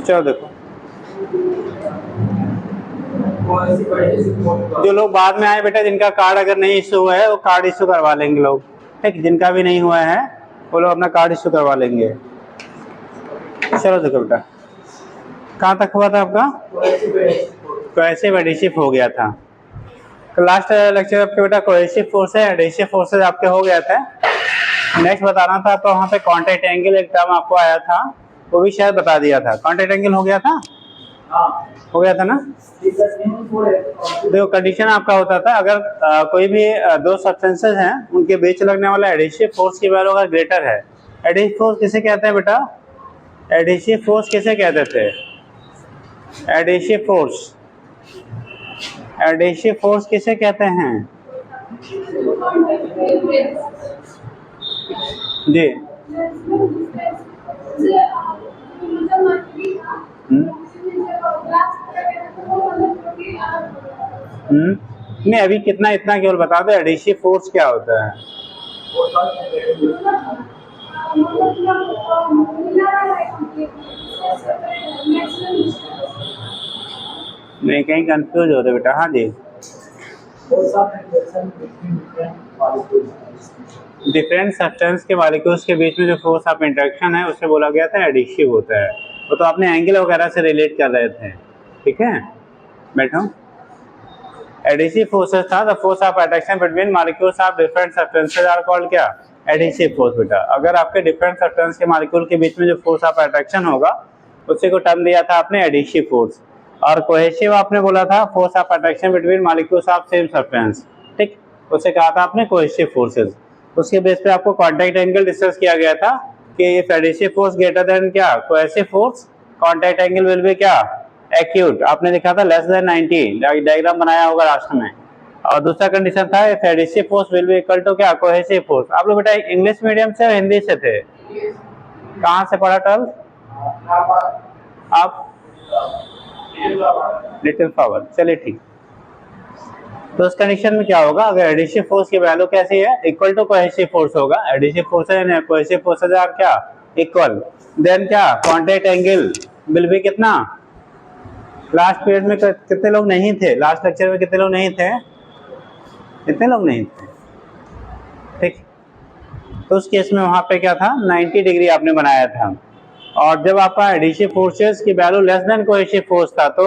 चलो देखो, जो लोग बाद में आए बेटा, जिनका कार्ड अगर नहीं इशू हुआ है वो कार्ड इशू करवा लेंगे लोग, ठीक। जिनका भी नहीं हुआ है वो लोग अपना कार्ड इशू करवा लेंगे। चलो देखो बेटा, कहाँ तक हुआ था आपका? कोहेसिव एडिशिव हो गया था। लास्ट लेक्चर आपके बेटा कोहेसिव फोर्स है, एडिशिव फोर्सेज आपके हो गया था। नेक्स्ट बताना था आपको, वहाँ पे कॉन्टैक्ट एंगल एक टर्म आपको आया था, वो भी शायद बता दिया था। कॉन्टैक्ट एंगल हो गया था, हो गया था ना? देखो कंडीशन आपका होता था, अगर कोई भी दो सब्सटेंसेस हैं उनके बीच लगने वाला एडिशिव फोर्स की वैल्यू अगर ग्रेटर है, एडिशिव फोर्स किसे कहते हैं बेटा? एडिशिव फोर्स किसे कहते थे? एडिशिव फोर्स, एडिशिव फोर्स किसे कहते हैं जी? नहीं, अभी कितना इतना केवल बता दो, एडिशिव फोर्स क्या होता है? नहीं, कहीं कंफ्यूज हो रहे बेटा। हाँ जी, डिफरेंट सब्सटेंस के मॉलिक्यूल्स के बीच में जो फोर्स ऑफ इंटरेक्शन है उसे बोला गया था एडिशिव होता है। वो तो आपने एंगल वगैरह से रिलेट कर रहे थे, ठीक है। बैठो, एडिशिव फोर्सेस था the force of attraction between molecules of different substances are called क्या? एडिशिव फोर्स बेटा। अगर आपके डिफरेंट सब्सटेंस के मॉलिक्यूल के बीच में जो फोर्स ऑफ अट्रैक्शन होगा उसी को टर्म दिया था आपने एडिशिव फोर्स। और कोहेसिव आपने बोला था force of attraction between molecules of same substance, ठीक, उसे कहा था आपने कोहेसिव फोर्सेस। उसके बेस पे आपको कॉन्टैक्ट एंगल डिस्कस किया गया था कि if adhesive force greater than क्या? Cohesive force, contact angle will be क्या? एक्यूट। आपने लिखा था लेस देन 90, डायग्राम बनाया होगा लास्ट में। और दूसरा कंडीशन था if adhesive force will be equal to क्या? Cohesive force. आप लोग बेटा इंग्लिश मीडियम से और हिंदी से थे? कहाँ से पढ़ा टल आप? लिटिल फ्लावर, चलिए ठीक। तो उस कंडीशन में क्या होगा, अगर एडिशिव फोर्स की वैल्यू कैसी है? इक्वल टू कोहेसिव फोर्स होगा। एडिशिव फोर्स है, कोहेसिव फोर्सेज आर क्या? इक्वल। देन क्या? कॉन्टैक्ट एंगल विल बी कितना? लास्ट पीरियड में कितने लोग नहीं थे? लास्ट लेक्चर में कितने लोग नहीं थे? कितने लोग नहीं थे, ठीक। तो उस केस में वहां पे क्या था? 90 डिग्री आपने बनाया था। और जब आपका एडिशिव फोर्सेस की value less than cohesive force था तो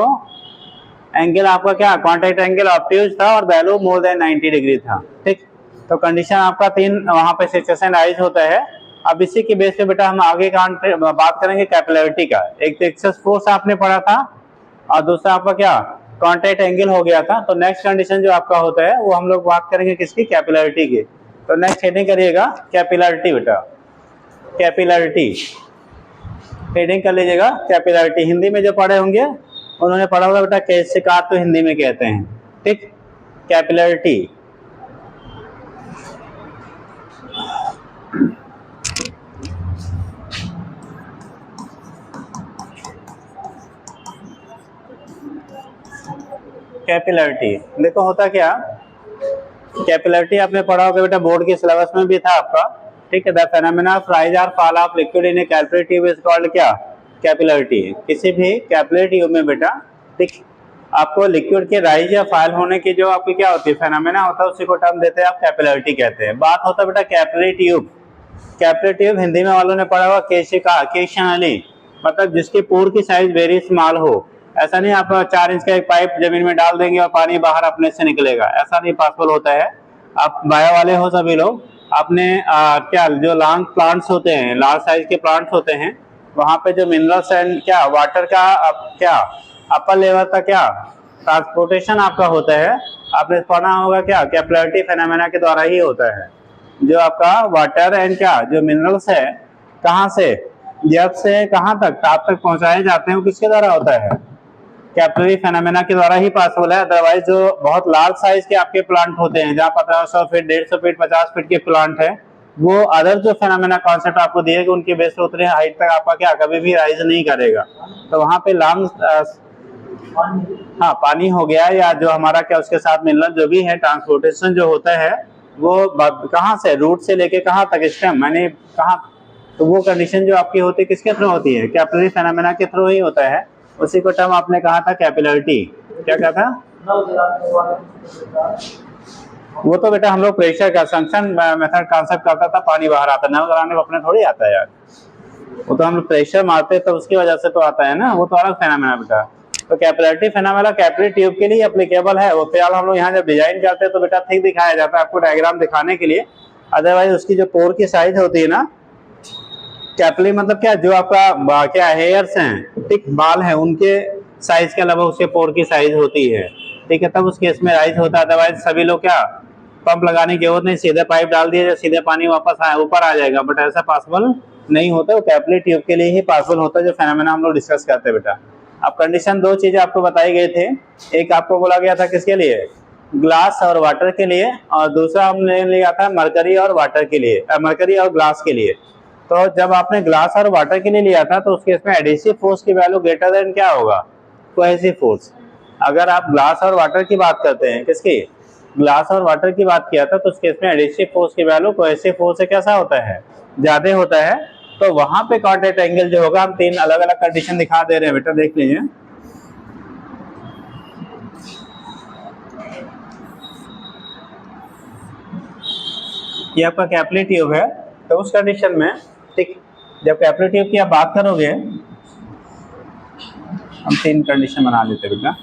एंगल आपका क्या? कॉन्टैक्ट एंगल ऑब्ट्यूज था और वैल्यू मोर देन 90 डिग्री था, ठीक। तो कंडीशन आपका 3 वहां पे सिचुएशन राइज होता है। अब इसी के बेस पे बेटा हम आगे बात करेंगे कैपिलरिटी का। एक एक्सेस फोर्स आपने पढ़ा था और दूसरा आपका क्या? कॉन्टैक्ट एंगल हो गया था। तो नेक्स्ट कंडीशन जो आपका होता है वो हम लोग बात करेंगे किसकी? कैपिलरिटी की। तो नेक्स्ट हेडिंग करिएगा कैपिलरिटी बेटा, कैपिलरिटी हेडिंग कर लीजिएगा। कैपिलरिटी हिंदी में जो पढ़े होंगे उन्होंने पढ़ा होगा बेटा केशिका तो हिंदी में कहते हैं, ठीक। कैपिलरिटी, कैपिलरिटी देखो होता क्या? कैपिलरिटी आपने पढ़ा होगा बेटा, बोर्ड के सिलेबस में भी था आपका, ठीक है। द फेनोमेना ऑफ राइज और fall of liquid in A capillary tube is called क्या? कैपिलरिटी। किसी भी कैपिलरी ट्यूब में बेटा, ठीक, आपको लिक्विड के राइज या फॉल होने की जो आपकी क्या होती है? फेनोमेना होता है, उसी को टर्म देते हैं आप कैपिलरिटी कहते हैं। बात होता है बेटा capillary tube. Capillary tube Hindi में वालों ने पढ़ा हुआ केशिका, केशनाली, मतलब जिसकी पोर की साइज वेरी स्मॉल हो। ऐसा नहीं आप 4 इंच का एक पाइप जमीन में डाल देंगे और पानी बाहर अपने से निकलेगा, ऐसा नहीं पॉसिबल होता है। आप बायो वाले हो सभी लोग, अपने क्या जो लॉन्ग प्लांट्स होते हैं, लार्ज साइज के प्लांट्स होते हैं, वहां पे जो मिनरल्स एंड क्या वाटर का क्या अपर लेवल का क्या ट्रांसपोर्टेशन आपका होता है, आपने पढ़ा होगा क्या? कैपिलरिटी फेनोमेना के द्वारा ही होता है। जो आपका वाटर एंड क्या जो मिनरल्स है कहाँ से जब से कहाँ तक टॉप तक पहुंचाए जाते हैं, वो किसके द्वारा होता है? कैपिलरी फेनोमेना के द्वारा ही पॉसिबल है। अदरवाइज जो बहुत लार्ज साइज के आपके प्लांट होते हैं, जहाँ 1500 फीट, 150 फीट, 50 फीट के प्लांट है, वो अदर जो फेनोमेना कॉन्सेप्ट आपको दिएगा उनके बेस पे उतने हाइट तक आपका क्या कभी भी राइज नहीं करेगा। तो वहां पे लॉन्ग हाँ पानी हो गया या जो हमारा क्या उसके साथ मिनरल जो भी है, ट्रांसपोर्टेशन जो होता है वो कहाँ से? रूट से लेके कहाँ तक? स्टेम, मैंने कहाँ तो वो कंडीशन जो आपकी होती है किसके थ्रू होती है, कैपिलरी फेनोमेना के थ्रू ही होता है। उसी को टर्म आपने कहा था कैपिलरिटी, क्या कहा था? वो तो बेटा हम लोग प्रेशर का संक्शन मेथड कॉन्सेप्ट करता था, पानी बाहर आता, नल लगाने को अपने थोड़ी आता है यार, वो तो हम लोग प्रेशर मारते तो उसकी वजह से तो आता है ना, वो तो अलग फेनोमेना बेटा। तो कैपिलरिटी फेनोमेना कैपिलरी ट्यूब के लिए एप्लीकेबल है। वो फिलहाल हम लोग यहाँ जब डिजाइन करते हैं तो बेटा ठीक दिखाया जाता है आपको डायग्राम दिखाने के लिए, अदरवाइज उसकी जो पोर की साइज होती है ना, कैपिलरी मतलब क्या, जो आपका क्या हेयर्स हैं, ठीक, बाल है, उनके साइज के अलावा उसके पोर की साइज होती है, ठीक है, तब उस केस में राइज होता है। अदरवाइज सभी लोग क्या पंप लगाने की जरूरत नहीं, सीधे पाइप डाल दिया सीधे पानी वापस ऊपर आ जाएगा, बट ऐसा पॉसिबल नहीं होता। वो कैपिलरी ट्यूब के लिए ही पॉसिबल होता है, जो फेनोमेना हम लोग डिस्कस करते हैं बेटा। अब कंडीशन दो चीजें आपको बताई गई थे, एक आपको बोला गया था किसके लिए, ग्लास और वाटर के लिए, और दूसरा हमने लिया था मरकरी और वाटर के लिए, मरकरी और ग्लास के लिए। तो जब आपने ग्लास और वाटर के लिए लिया था तो उसके इसमें एडिसिव फोर्स की वैल्यू ग्रेटर देन क्या होगा, कोहेसिव फोर्स। अगर आप ग्लास और वाटर की बात करते हैं, किसकी, ग्लास और वाटर की बात किया था, तो उसके इसमें एडिसिव फोर्स की वैल्यू कोहेसिव फोर्स से कैसा होता है, ज्यादा होता है। तो वहां पे कॉन्टैक्ट एंगल जो होगा, हम तीन अलग अलग कंडीशन दिखा दे रहे हैं बेटा, देख लीजिए। ये आपका कैपिलरी ट्यूब है, तो उस कंडीशन में ठीक, जब कैपिलरी ट्यूब की आप बात करोगे, हम तीन कंडीशन बना लेते बेटा।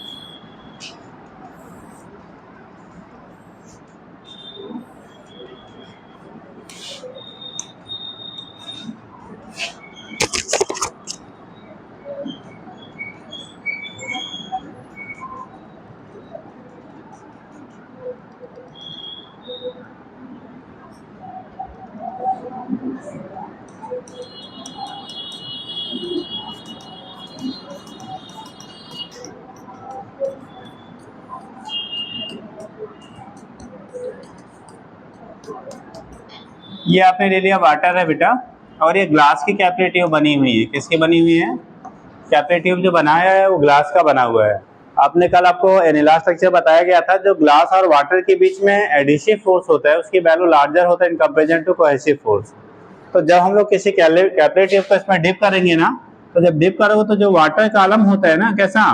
ये आपने ले लिया वाटर है बेटा, और ये ग्लास की कैपिलरी ट्यूब बनी हुई है, किसकी बनी हुई है, कैपिलरी ट्यूब जो बनाया है वो ग्लास का बना हुआ है। आपने कल आपको एनिला स्ट्रक्चर बताया गया था, जो ग्लास और वाटर के बीच में एडिसिव फोर्स होता है उसकी वैल्यू लार्जर होता है in comparison to cohesive force. तो जब हम लोग किसी कैपिलरी ट्यूब को इसमें डिप करेंगे ना, तो जब डिप करोगे तो जो वाटर कॉलम होता है ना, कैसा,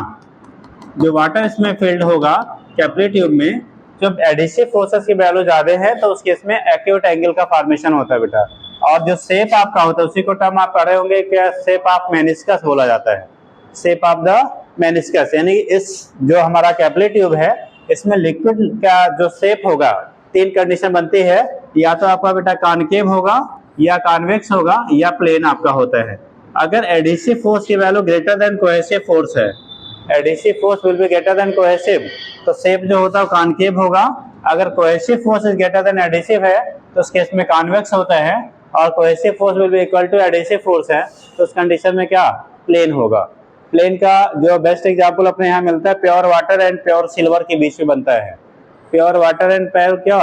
जो वाटर इसमें फिल्ड होगा कैपिलरी ट्यूब में, जब एडिसिव फोर्सेस की वैल्यू ज्यादा है तो उस केस में एक्यूट एंगल का फॉर्मेशन होता है बेटा। और जो शेप आपका होता है उसी को टर्म आप पढ़े होंगे, क्या शेप ऑफ मेनिस्कस बोला जाता है, शेप ऑफ द मेनिस्कस। यानी इस जो हमारा कैपिलरी ट्यूब है इसमें लिक्विड का जो शेप होगा, तीन कंडीशन बनती है, या तो आपका बेटा कॉनकेव होगा, या कॉन्वेक्स होगा, या प्लेन आपका होता है। अगर एडिसिव फोर्स की value greater than cohesive force है, adhesive force will be greater than cohesive, तो शेप जो होता है कॉनकेव होगा। अगर cohesive force is greater than adhesive है तो उस केस में कॉन्वेक्स होता है, और cohesive force will be equal to adhesive force है तो उस कंडीशन में क्या, प्लेन होगा। प्लेन का जो बेस्ट एग्जांपल अपने यहाँ मिलता है, pure water and pure silver के बीच में बनता है। प्योर वाटर एंड प्योर क्या,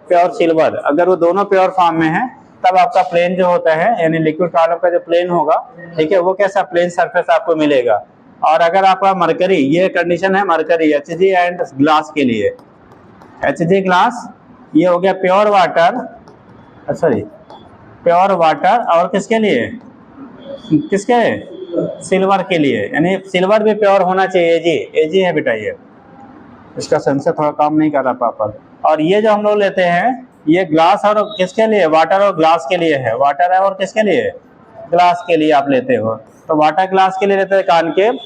प्योर सिल्वर, अगर वो दोनों प्योर फॉर्म में है तब आपका प्लेन जो होता है, यानी लिक्विड कॉलम का जो प्लेन होगा, ठीक है, वो कैसा प्लेन सरफेस आपको मिलेगा। और अगर आपका मरकरी, ये कंडीशन है मरकरी HG एंड ग्लास के लिए, HG ग्लास, ये हो गया pure water, sorry pure water, और किसके लिए, किसके, सिल्वर के लिए, यानी सिल्वर भी प्योर होना चाहिए, एजी है बेटा ये, इसका सेंसर थोड़ा काम नहीं कर रहा पापा। और ये जो हम लोग लेते हैं ये ग्लास और किसके लिए, वाटर और ग्लास के लिए है, वाटर है और किसके लिए, ग्लास के लिए आप लेते हो। तो वाटर ग्लास के लिए लेते हैं कॉनकेव,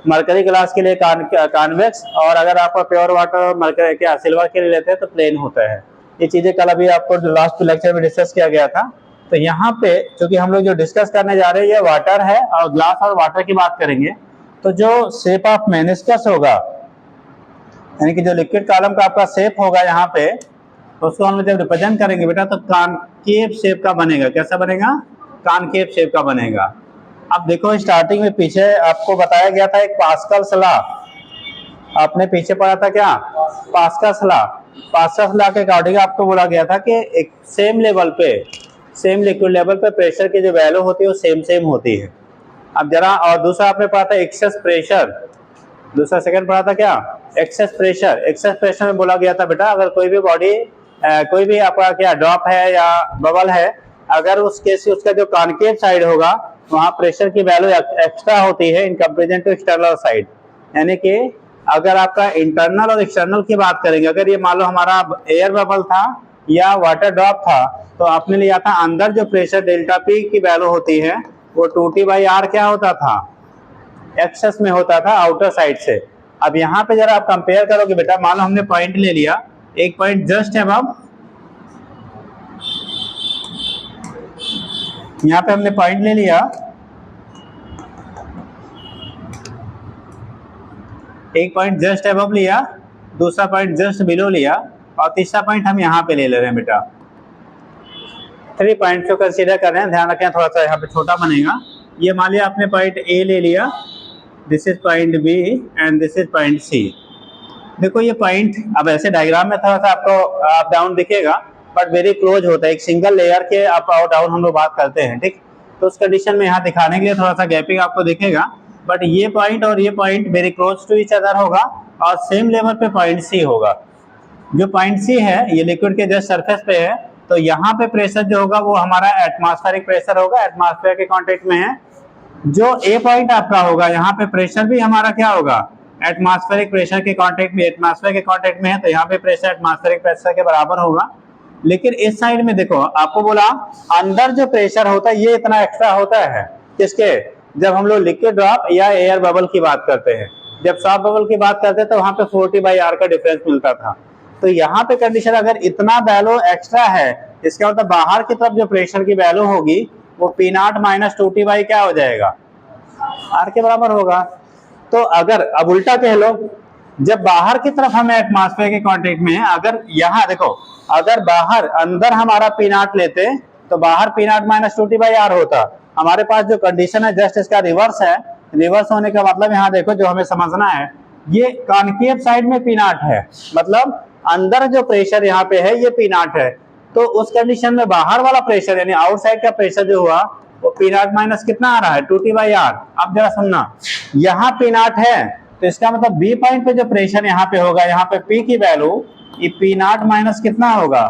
मरकरी ग्लास के लिए कॉन्वेक्स, और अगर आपका प्योर वाटर और मरकरी क्या सिल्वर के लिए लेते हैं तो प्लेन होता है। ये चीजें कल अभी आपको लास्ट लेक्चर में डिस्कस किया गया था। तो यहाँ पे क्योंकि हम लोग जो डिस्कस करने जा रहे हैं ये वाटर है और ग्लास और वाटर की बात करेंगे, तो जो शेप ऑफ मेनिस्कस होगा, यानी कि जो लिक्विड कॉलम का आपका शेप होगा यहाँ पे, उसको हम जब रिप्रेजेंट करेंगे बेटा तो कॉनकेव शेप का बनेगा, कैसा बनेगा, कॉनकेव शेप का बनेगा। अब देखो स्टार्टिंग में पीछे आपको बताया गया था एक पास्कल्स लॉ, आपने पीछे पढ़ा था क्या, पास्कल्स लॉ। पास्कल्स लॉ के अकॉर्डिंग आपको बोला गया था कि एक सेम लेवल पे, सेम लिक्विड लेवल पे प्रेशर की जो वैल्यू होती है वो सेम सेम होती है। अब जरा, और दूसरा आपने पढ़ा था एक्सेस प्रेशर, दूसरा सेकंड पढ़ा था क्या, एक्सेस प्रेशर। एक्सेस प्रेशर में बोला गया था बेटा अगर कोई भी बॉडी, कोई भी आपका क्या ड्रॉप है या बबल है, अगर उस केस उसका जो कॉनकेव साइड होगा वहां प्रेशर की वैल्यू एक्स्ट्रा होती है in comparison to external side. यानी कि अगर आपका इंटरनल और एक्सटर्नल की बात करेंगे, अगर ये मान लो हमारा एयर बबल था या वाटर ड्रॉप था, तो आपने लिया था अंदर जो प्रेशर डेल्टा पी की वैल्यू होती है वो 2T/R क्या होता था, एक्सेस में होता था आउटर साइड से। अब यहाँ पे जरा आप कंपेयर करोगे बेटा, मान लो हमने पॉइंट ले लिया, एक पॉइंट जस्ट अबव, यहाँ पे हमने पॉइंट ले लिया, एक पॉइंट जस्ट अबव लिया, दूसरा पॉइंट जस्ट बिलो लिया, और तीसरा पॉइंट हम यहाँ पे ले ले रहे हैं बेटा। 3 पॉइंट को कंसीडर कर रहे हैं, ध्यान रखें थोड़ा सा यहाँ पे छोटा बनेगा। ये मान लिया आपने पॉइंट ए ले लिया, this is point B and this is point C. देखो ये पॉइंट अब ऐसे डायग्राम में थोड़ा सा आपको अप डाउन दिखेगा, बट वेरी क्लोज होता है, एक सिंगल लेयर के अप और डाउन हम लोग बात करते हैं, ठीक। तो उस कंडीशन में यहाँ दिखाने के लिए थोड़ा सा गैपिंग आपको दिखेगा, बट ये पॉइंट और ये point very close to each other होगा और सेम लेवल पे पॉइंट सी होगा। जो पॉइंट सी है ये लिक्विड के जस्ट सरफेस पे है, तो यहाँ पे प्रेशर जो होगा वो हमारा एटमॉस्फेरिक प्रेशर होगा, एटमॉस्फेयर के कांटेक्ट में है। जो ए पॉइंट आपका होगा यहाँ पे प्रेशर भी हमारा क्या होगा, एटमॉस्फेरिक प्रेशर के कांटेक्ट में, एटमॉस्फेयर के कांटेक्ट में है, तो यहाँ पे प्रेशर एटमॉस्फेरिक प्रेशर के बराबर होगा। लेकिन इस साइड में देखो आपको बोला अंदर जो प्रेशर होता है ये इतना एक्स्ट्रा होता है, किसके, जब हम लोग लिक्विड ड्रॉप या एयर बबल की बात करते हैं। जब सॉफ्ट बबल की बात करते हैं तो वहां पे 40/R का डिफरेंस मिलता था। तो यहाँ पे कंडीशन अगर इतना वैल्यू एक्स्ट्रा है, इसका मतलब बाहर की तरफ जो प्रेशर की वैल्यू होगी वो P0 - 2T क्या हो जाएगा, R के बराबर होगा। तो अगर अब उल्टा कह लो, जब बाहर की तरफ हम एटमॉस्फेयर के कांटेक्ट में है, अगर यहाँ देखो अगर बाहर अंदर हमारा P0 लेते तो बाहर P0 - 2T/R होता। हमारे पास जो कंडीशन है जस्ट इसका रिवर्स है। रिवर्स होने का मतलब यहाँ देखो जो हमें समझना है, ये कॉनकेव साइड में P0 है, मतलब अंदर जो प्रेशर यहाँ पे है ये P0 है। तो उस कंडीशन में बाहर वाला प्रेशर यानी आउटसाइड का प्रेशर जो हुआ वो P0 माइनस कितना आ रहा है, 2T/R। अब जरा सुनना, यहाँ P0 है तो इसका मतलब बी पॉइंट पे जो प्रेशर यहाँ पे होगा, यहाँ पे P की वैल्यू ये P0 माइनस कितना होगा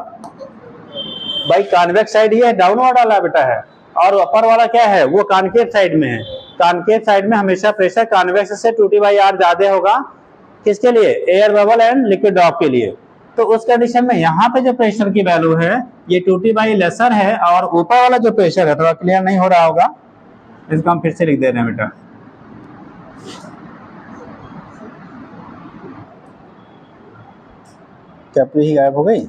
भाई, कॉन्वेक्स साइड ये डाउनवर्ड वाला बेटा है और अपर वाला क्या है वो कॉनकेव साइड में है। कॉनकेव साइड में हमेशा प्रेशर कॉन्वेक्स से 2T/R ज्यादा होगा, किसके लिए, air bubble and liquid drop के लिए। तो उस कंडीशन में यहाँ पे जो प्रेशर की वैल्यू है ये 2T लेसर है, और ऊपर वाला जो प्रेशर है थोड़ा क्लियर नहीं हो रहा होगा, इसको हम फिर से लिख दे रहे हैं बेटा। कैप्री ही गायब हो गई।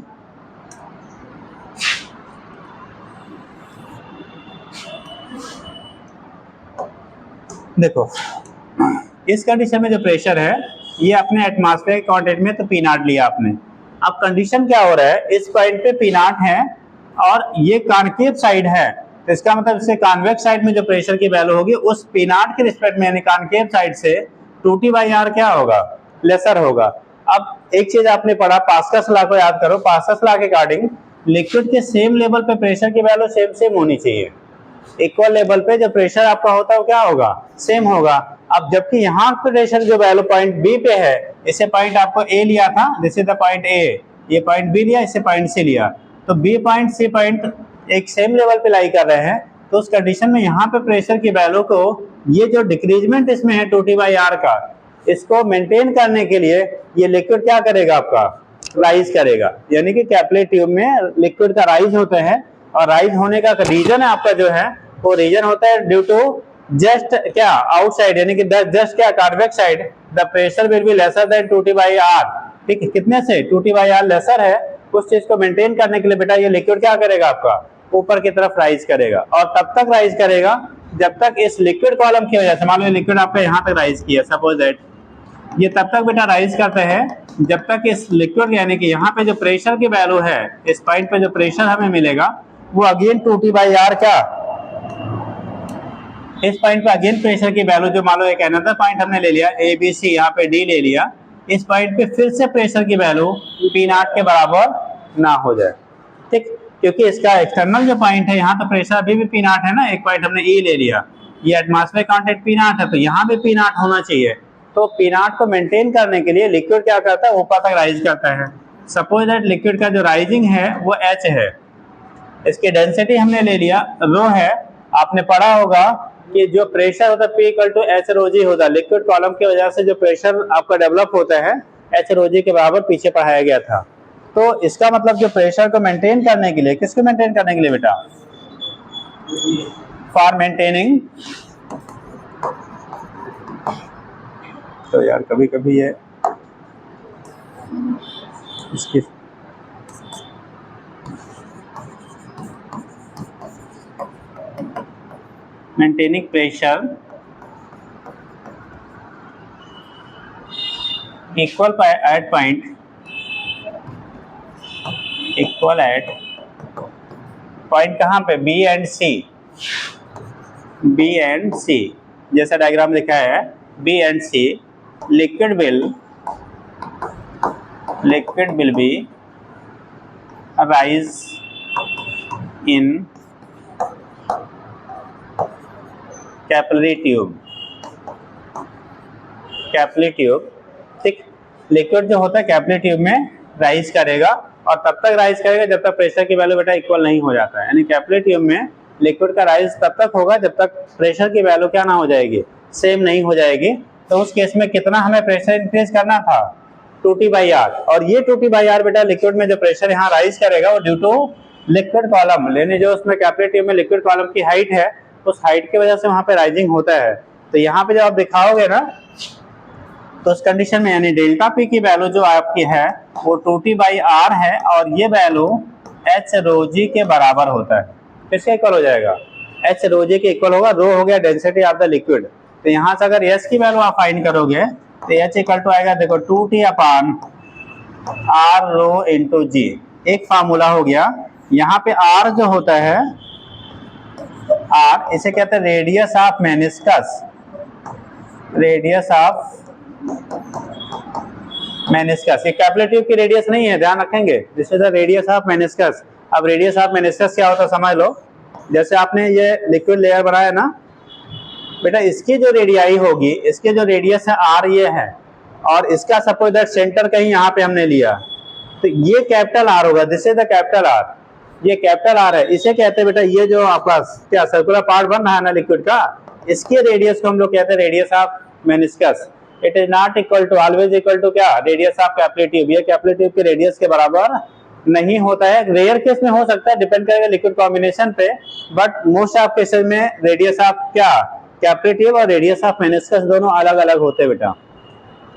देखो इस कंडीशन में जो प्रेशर है ये अपने एटमॉस्फेयर कांटेक्ट में तो P0 लिया आपने। अब कंडीशन क्या हो रहा है, इस पॉइंट पे P0 है और ये कॉनकेव साइड है, तो इसका मतलब इससे कॉन्वेक्स साइड में जो प्रेशर की वैल्यू होगी उस P0 के रिस्पेक्ट में यानी कॉनकेव साइड से 2T/R क्या होगा, लेसर होगा। अब एक चीज आपने पढ़ा, पास्कल्स लॉ को याद करो। पास्कल्स लॉ के अकॉर्डिंग लिक्विड के सेम लेवल पे प्रेशर की वैल्यू सेम सेम होनी चाहिए। इक्वल लेवल पे जो प्रेशर आपका होता है वो क्या होगा, सेम होगा। अब जबकि यहाँ प्रेशर जो वैल्यू पॉइंट बी पे है, इसे पॉइंट आपको ए लिया था, this is the point A, ये पॉइंट बी लिया, इसे पॉइंट सी लिया, तो बी पॉइंट सी पॉइंट एक सेम लेवल पे लाई कर रहे हैं। तो उस कंडीशन में यहाँ पे प्रेशर की वैल्यू को, ये जो डिक्रीजमेंट इसमें है 2T/R का, इसको मेंटेन करने के लिए ये लिक्विड क्या करेगा, आपका राइज करेगा। यानी कि कैपिलरी ट्यूब में लिक्विड का राइज होता है, और राइज होने का रीजन है आपका जो है वो रीजन होता है ड्यू टू जस्ट क्या, आउटसाइड यानी कि जस्ट क्या, convex side the pressure will be lesser than 2T/R। ठीक है, कितने से 2T/R लेसर है, उस चीज को मेंटेन करने के लिए बेटा ये लिक्विड क्या करेगा, आपका ऊपर की तरफ राइज करेगा। और तब तक राइज करेगा जब तक इस लिक्विड कॉलम की वजह से, मान लो लिक्विड आपका यहाँ तक राइज किया, सपोज दैट ये तब तक बेटा राइज करते हैं जब तक इस लिक्विड यानी कि यहाँ पे जो प्रेशर की वैल्यू है, इस पॉइंट पे जो प्रेशर हमें मिलेगा वो अगेन 2T/R क्या, इस पॉइंट पे अगेन प्रेशर की वैल्यू जो मान लो एक अनदर पॉइंट हमने ले लिया ए बी सी, यहाँ पे डी ले लिया, इस पॉइंट पे फिर से प्रेशर की वैल्यू P0 के बराबर ना हो जाए। ठीक, क्योंकि इसका एक्सटर्नल जो पॉइंट है यहाँ तो प्रेशर अभी भी P0 है ना, एक पॉइंट हमने E ले लिया, ये एटमॉस्फेयर कांटेक्ट P0 है, तो यहाँ भी P0 होना चाहिए। तो P0 को मेंटेन करने के लिए लिक्विड क्या करता है, ऊपर तक राइज करता है। सपोज दैट लिक्विड का जो राइजिंग है वो H है, इसकी डेंसिटी हमने ले लिया रो है। आपने पढ़ा होगा कि जो प्रेशर होता है P equal to H row G होता है, लिक्विड कॉलम की वजह से जो प्रेशर आपका डेवलप होता है एच रो जी के बराबर पीछे पढ़ाया गया था। तो इसका मतलब जो प्रेशर को मेंटेन करने के लिए, किसको मेंटेन करने के लिए बेटा, फॉर मेंटेनिंग, तो यार कभी कभी ये इसकी maintaining pressure equal at point equal at point कहाँ पे, B and C, B and C जैसा डायग्राम लिखा है B and C, liquid will be rise in capillary tube, capillary tube, ठीक। लिक्विड जो होता है कैपिलरी ट्यूब में राइज करेगा और तब तक राइज करेगा जब तक प्रेशर की वैल्यू बेटा इक्वल नहीं हो जाता है। यानी कैपिलरी ट्यूब में लिक्विड का राइज तब तक होगा जब तक प्रेशर की वैल्यू क्या ना हो जाएगी, सेम नहीं हो जाएगी। तो उस केस में कितना हमें प्रेशर इंक्रीज करना था, 2T/R, और ये 2T/R बेटा लिक्विड में जो प्रेशर यहाँ राइज करेगा वो ड्यू टू लिक्विड कॉलम, यानी जो उसमें कैपिलरी ट्यूब में लिक्विड कॉलम की हाइट है उस हाइट की वजह से वहां पे राइजिंग होता है। तो यहाँ पे जब आप दिखाओगे ना तो उस कंडीशन में यानी डेल्टा पी की वैल्यू जो आपकी है वो 2T/R है और ये वैल्यू एच रो जी के बराबर होता है। किसके इक्वल हो जाएगा, एच रो जी के इक्वल होगा। रो हो गया डेंसिटी ऑफ द लिक्विड। तो यहाँ से अगर एच की वैल्यू आप फाइंड करोगे तो एच इक्वल टू आएगा देखो 2T/R रो इंटू जी, एक फार्मूला हो गया। यहाँ पे आर जो होता है आर, इसे कहते हैं radius of meniscus, radius of meniscus. ये कैपिलरी ट्यूब की रेडियस नहीं है, ध्यान रखेंगे, this is the radius of meniscus. अब रेडियस ऑफ मेनिस्कस क्या होता है समझ लो। जैसे आपने ये लिक्विड लेयर बनाया ना बेटा, इसकी जो रेडियाई होगी, इसके जो रेडियस है आर ये है और इसका सपोज दैट सेंटर कहीं यहाँ पे हमने लिया तो ये कैपिटल आर होगा, this is the capital R, ये कैपिटल आर है। इसे कहते हैं बेटा ये जो आपका क्या सर्कुलर पार्ट बन रहा है ना लिक्विड का, इसके रेडियस को हम लोग कहते हैं radius of meniscus. It is not equal to always equal to क्या, रेडियस ऑफ कैपिलरी ट्यूब। ये कैपिलरी ट्यूब के रेडियस के बराबर नहीं होता है, रेयर केस में हो सकता है, डिपेंड करेगा लिक्विड कॉम्बिनेशन पे, बट मोस्ट ऑफ केसेस में रेडियस ऑफ क्या कैपिलरी ट्यूब और रेडियस ऑफ मेनिस्कस दोनों अलग अलग होते हैं बेटा,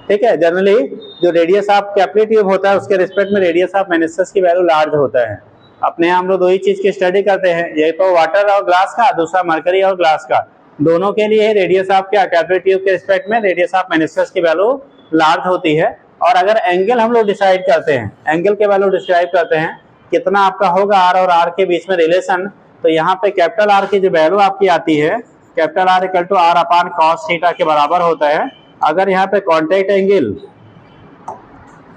ठीक है। जनरली जो रेडियस ऑफ कैपिलरी ट्यूब होता है उसके रिस्पेक्ट में रेडियस ऑफ मेनिस्कस की वैल्यू लार्ज होता है। अपने हम लोग दो ही चीज की स्टडी करते हैं, ये तो वाटर और ग्लास का, दूसरा मरकरी और ग्लास का, दोनों के लिए रेडियस ऑफ क्या कैपिलरी ट्यूब के रिस्पेक्ट में रेडियस ऑफ मेनिस्कस की वैल्यू लार्ज होती है। और अगर एंगल हम लोग डिसाइड करते हैं, एंगल के वैल्यू डिसाइड करते हैं कितना आपका होगा आर और आर के बीच में रिलेशन, तो यहाँ पे कैपिटल आर की जो वैल्यू आपकी आती है capital R equal to R upon cos theta के बराबर होता है। अगर यहाँ पे कॉन्टैक्ट एंगल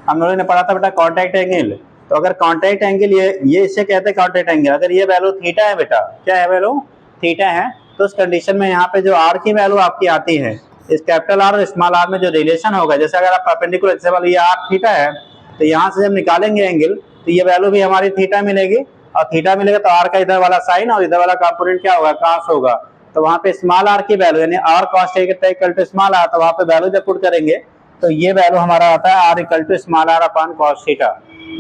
हम लोगों ने पढ़ा था बेटा, कॉन्टैक्ट एंगल, तो अगर कॉन्टैक्ट एंगल ये इसे कहते हैं कॉन्टैक्ट एंगल, अगर ये वैल्यू थीटा है बेटा, क्या है वैल्यू थीटा है, तो उस कंडीशन में यहाँ पे जो आर की वैल्यू आपकी आती है इस कैपिटल आर और स्मॉल आर में जो रिलेशन होगा, जैसे अगर आप परपेंडिकुलर एक्सिस ये आर थीटा है तो यहाँ से जब निकालेंगे एंगल तो ये वैल्यू भी हमारी थीटा मिलेगी, और थीटा मिलेगा तो आर का इधर वाला साइन और इधर वाला कंपोनेंट क्या होगा, कॉस होगा। तो वहाँ पे स्मॉल आर की वैल्यू यानी R cos theta equal to small R, तो वहाँ पे वैल्यू जब पुट करेंगे तो ये वैल्यू हमारा आता है R equal to small R upon cos theta.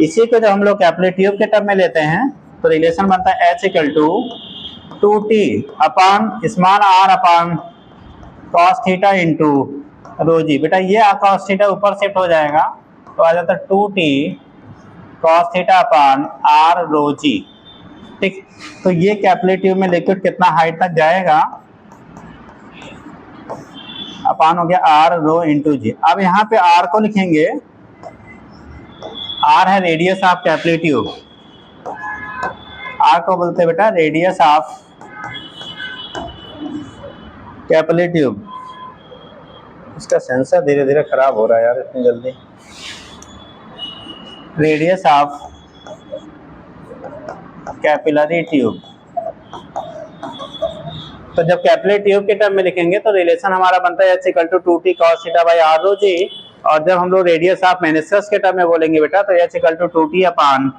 इसी को जब हम लोग कैपिलरी ट्यूब के टर्म में लेते हैं तो रिलेशन बनता है H equal to 2t upon small R upon cos theta into rho G. बेटा ये कॉस थीटा ऊपर शिफ्ट हो जाएगा तो आ जाता है 2t cos theta upon R rho G, ठीक। तो ये कैपिलरी ट्यूब में लिक्विड कितना हाइट तक जाएगा अपॉन हो गया आर रो इंटू जी। अब यहाँ पे आर को लिखेंगे, आर है radius of capillary tube, R को बोलते हैं बेटा रेडियस ऑफ कैपिलरी ट्यूब। इसका सेंसर धीरे धीरे खराब हो रहा है यार इतनी जल्दी। रेडियस ऑफ कैपिलरी ट्यूब, तो जब कैपिलरी ट्यूब के टर्म में लिखेंगे तो रिलेशन हमारा बनता है H equal to 2t cos theta by R rho G, और जब हम लोग रेडियस ऑफ मेनिस्कस के टर्म में बोलेंगे बेटा तो H equal to 2t upon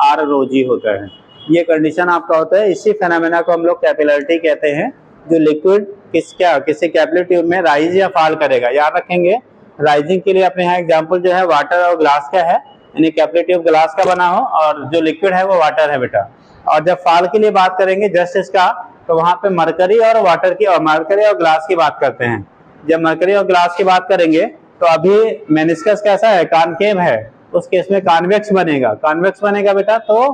R rho G होता है। ये कंडीशन आपका होता है। इसी फेनोमेना को हम लोग कैपिलरिटी कहते हैं, जो लिक्विड किसी कैपिलरी ट्यूब में राइज या फॉल करेगा। याद रखेंगे, राइजिंग के लिए अपने यहाँ एग्जांपल जो है वाटर और ग्लास का है, यानी कैपिलरी ट्यूब ग्लास का बना हो और जो लिक्विड है वो वाटर है बेटा। और जब फॉल के लिए बात करेंगे जस्ट इसका, तो वहां पे मरकरी और वाटर की और मरकरी और ग्लास की बात करते हैं। जब मरकरी और ग्लास की बात करेंगे तो अभी मेनिस्कस कैसा है, कॉनकेव है, उस केस में कॉन्वेक्स बनेगा। कॉन्वेक्स बनेगा बेटा तो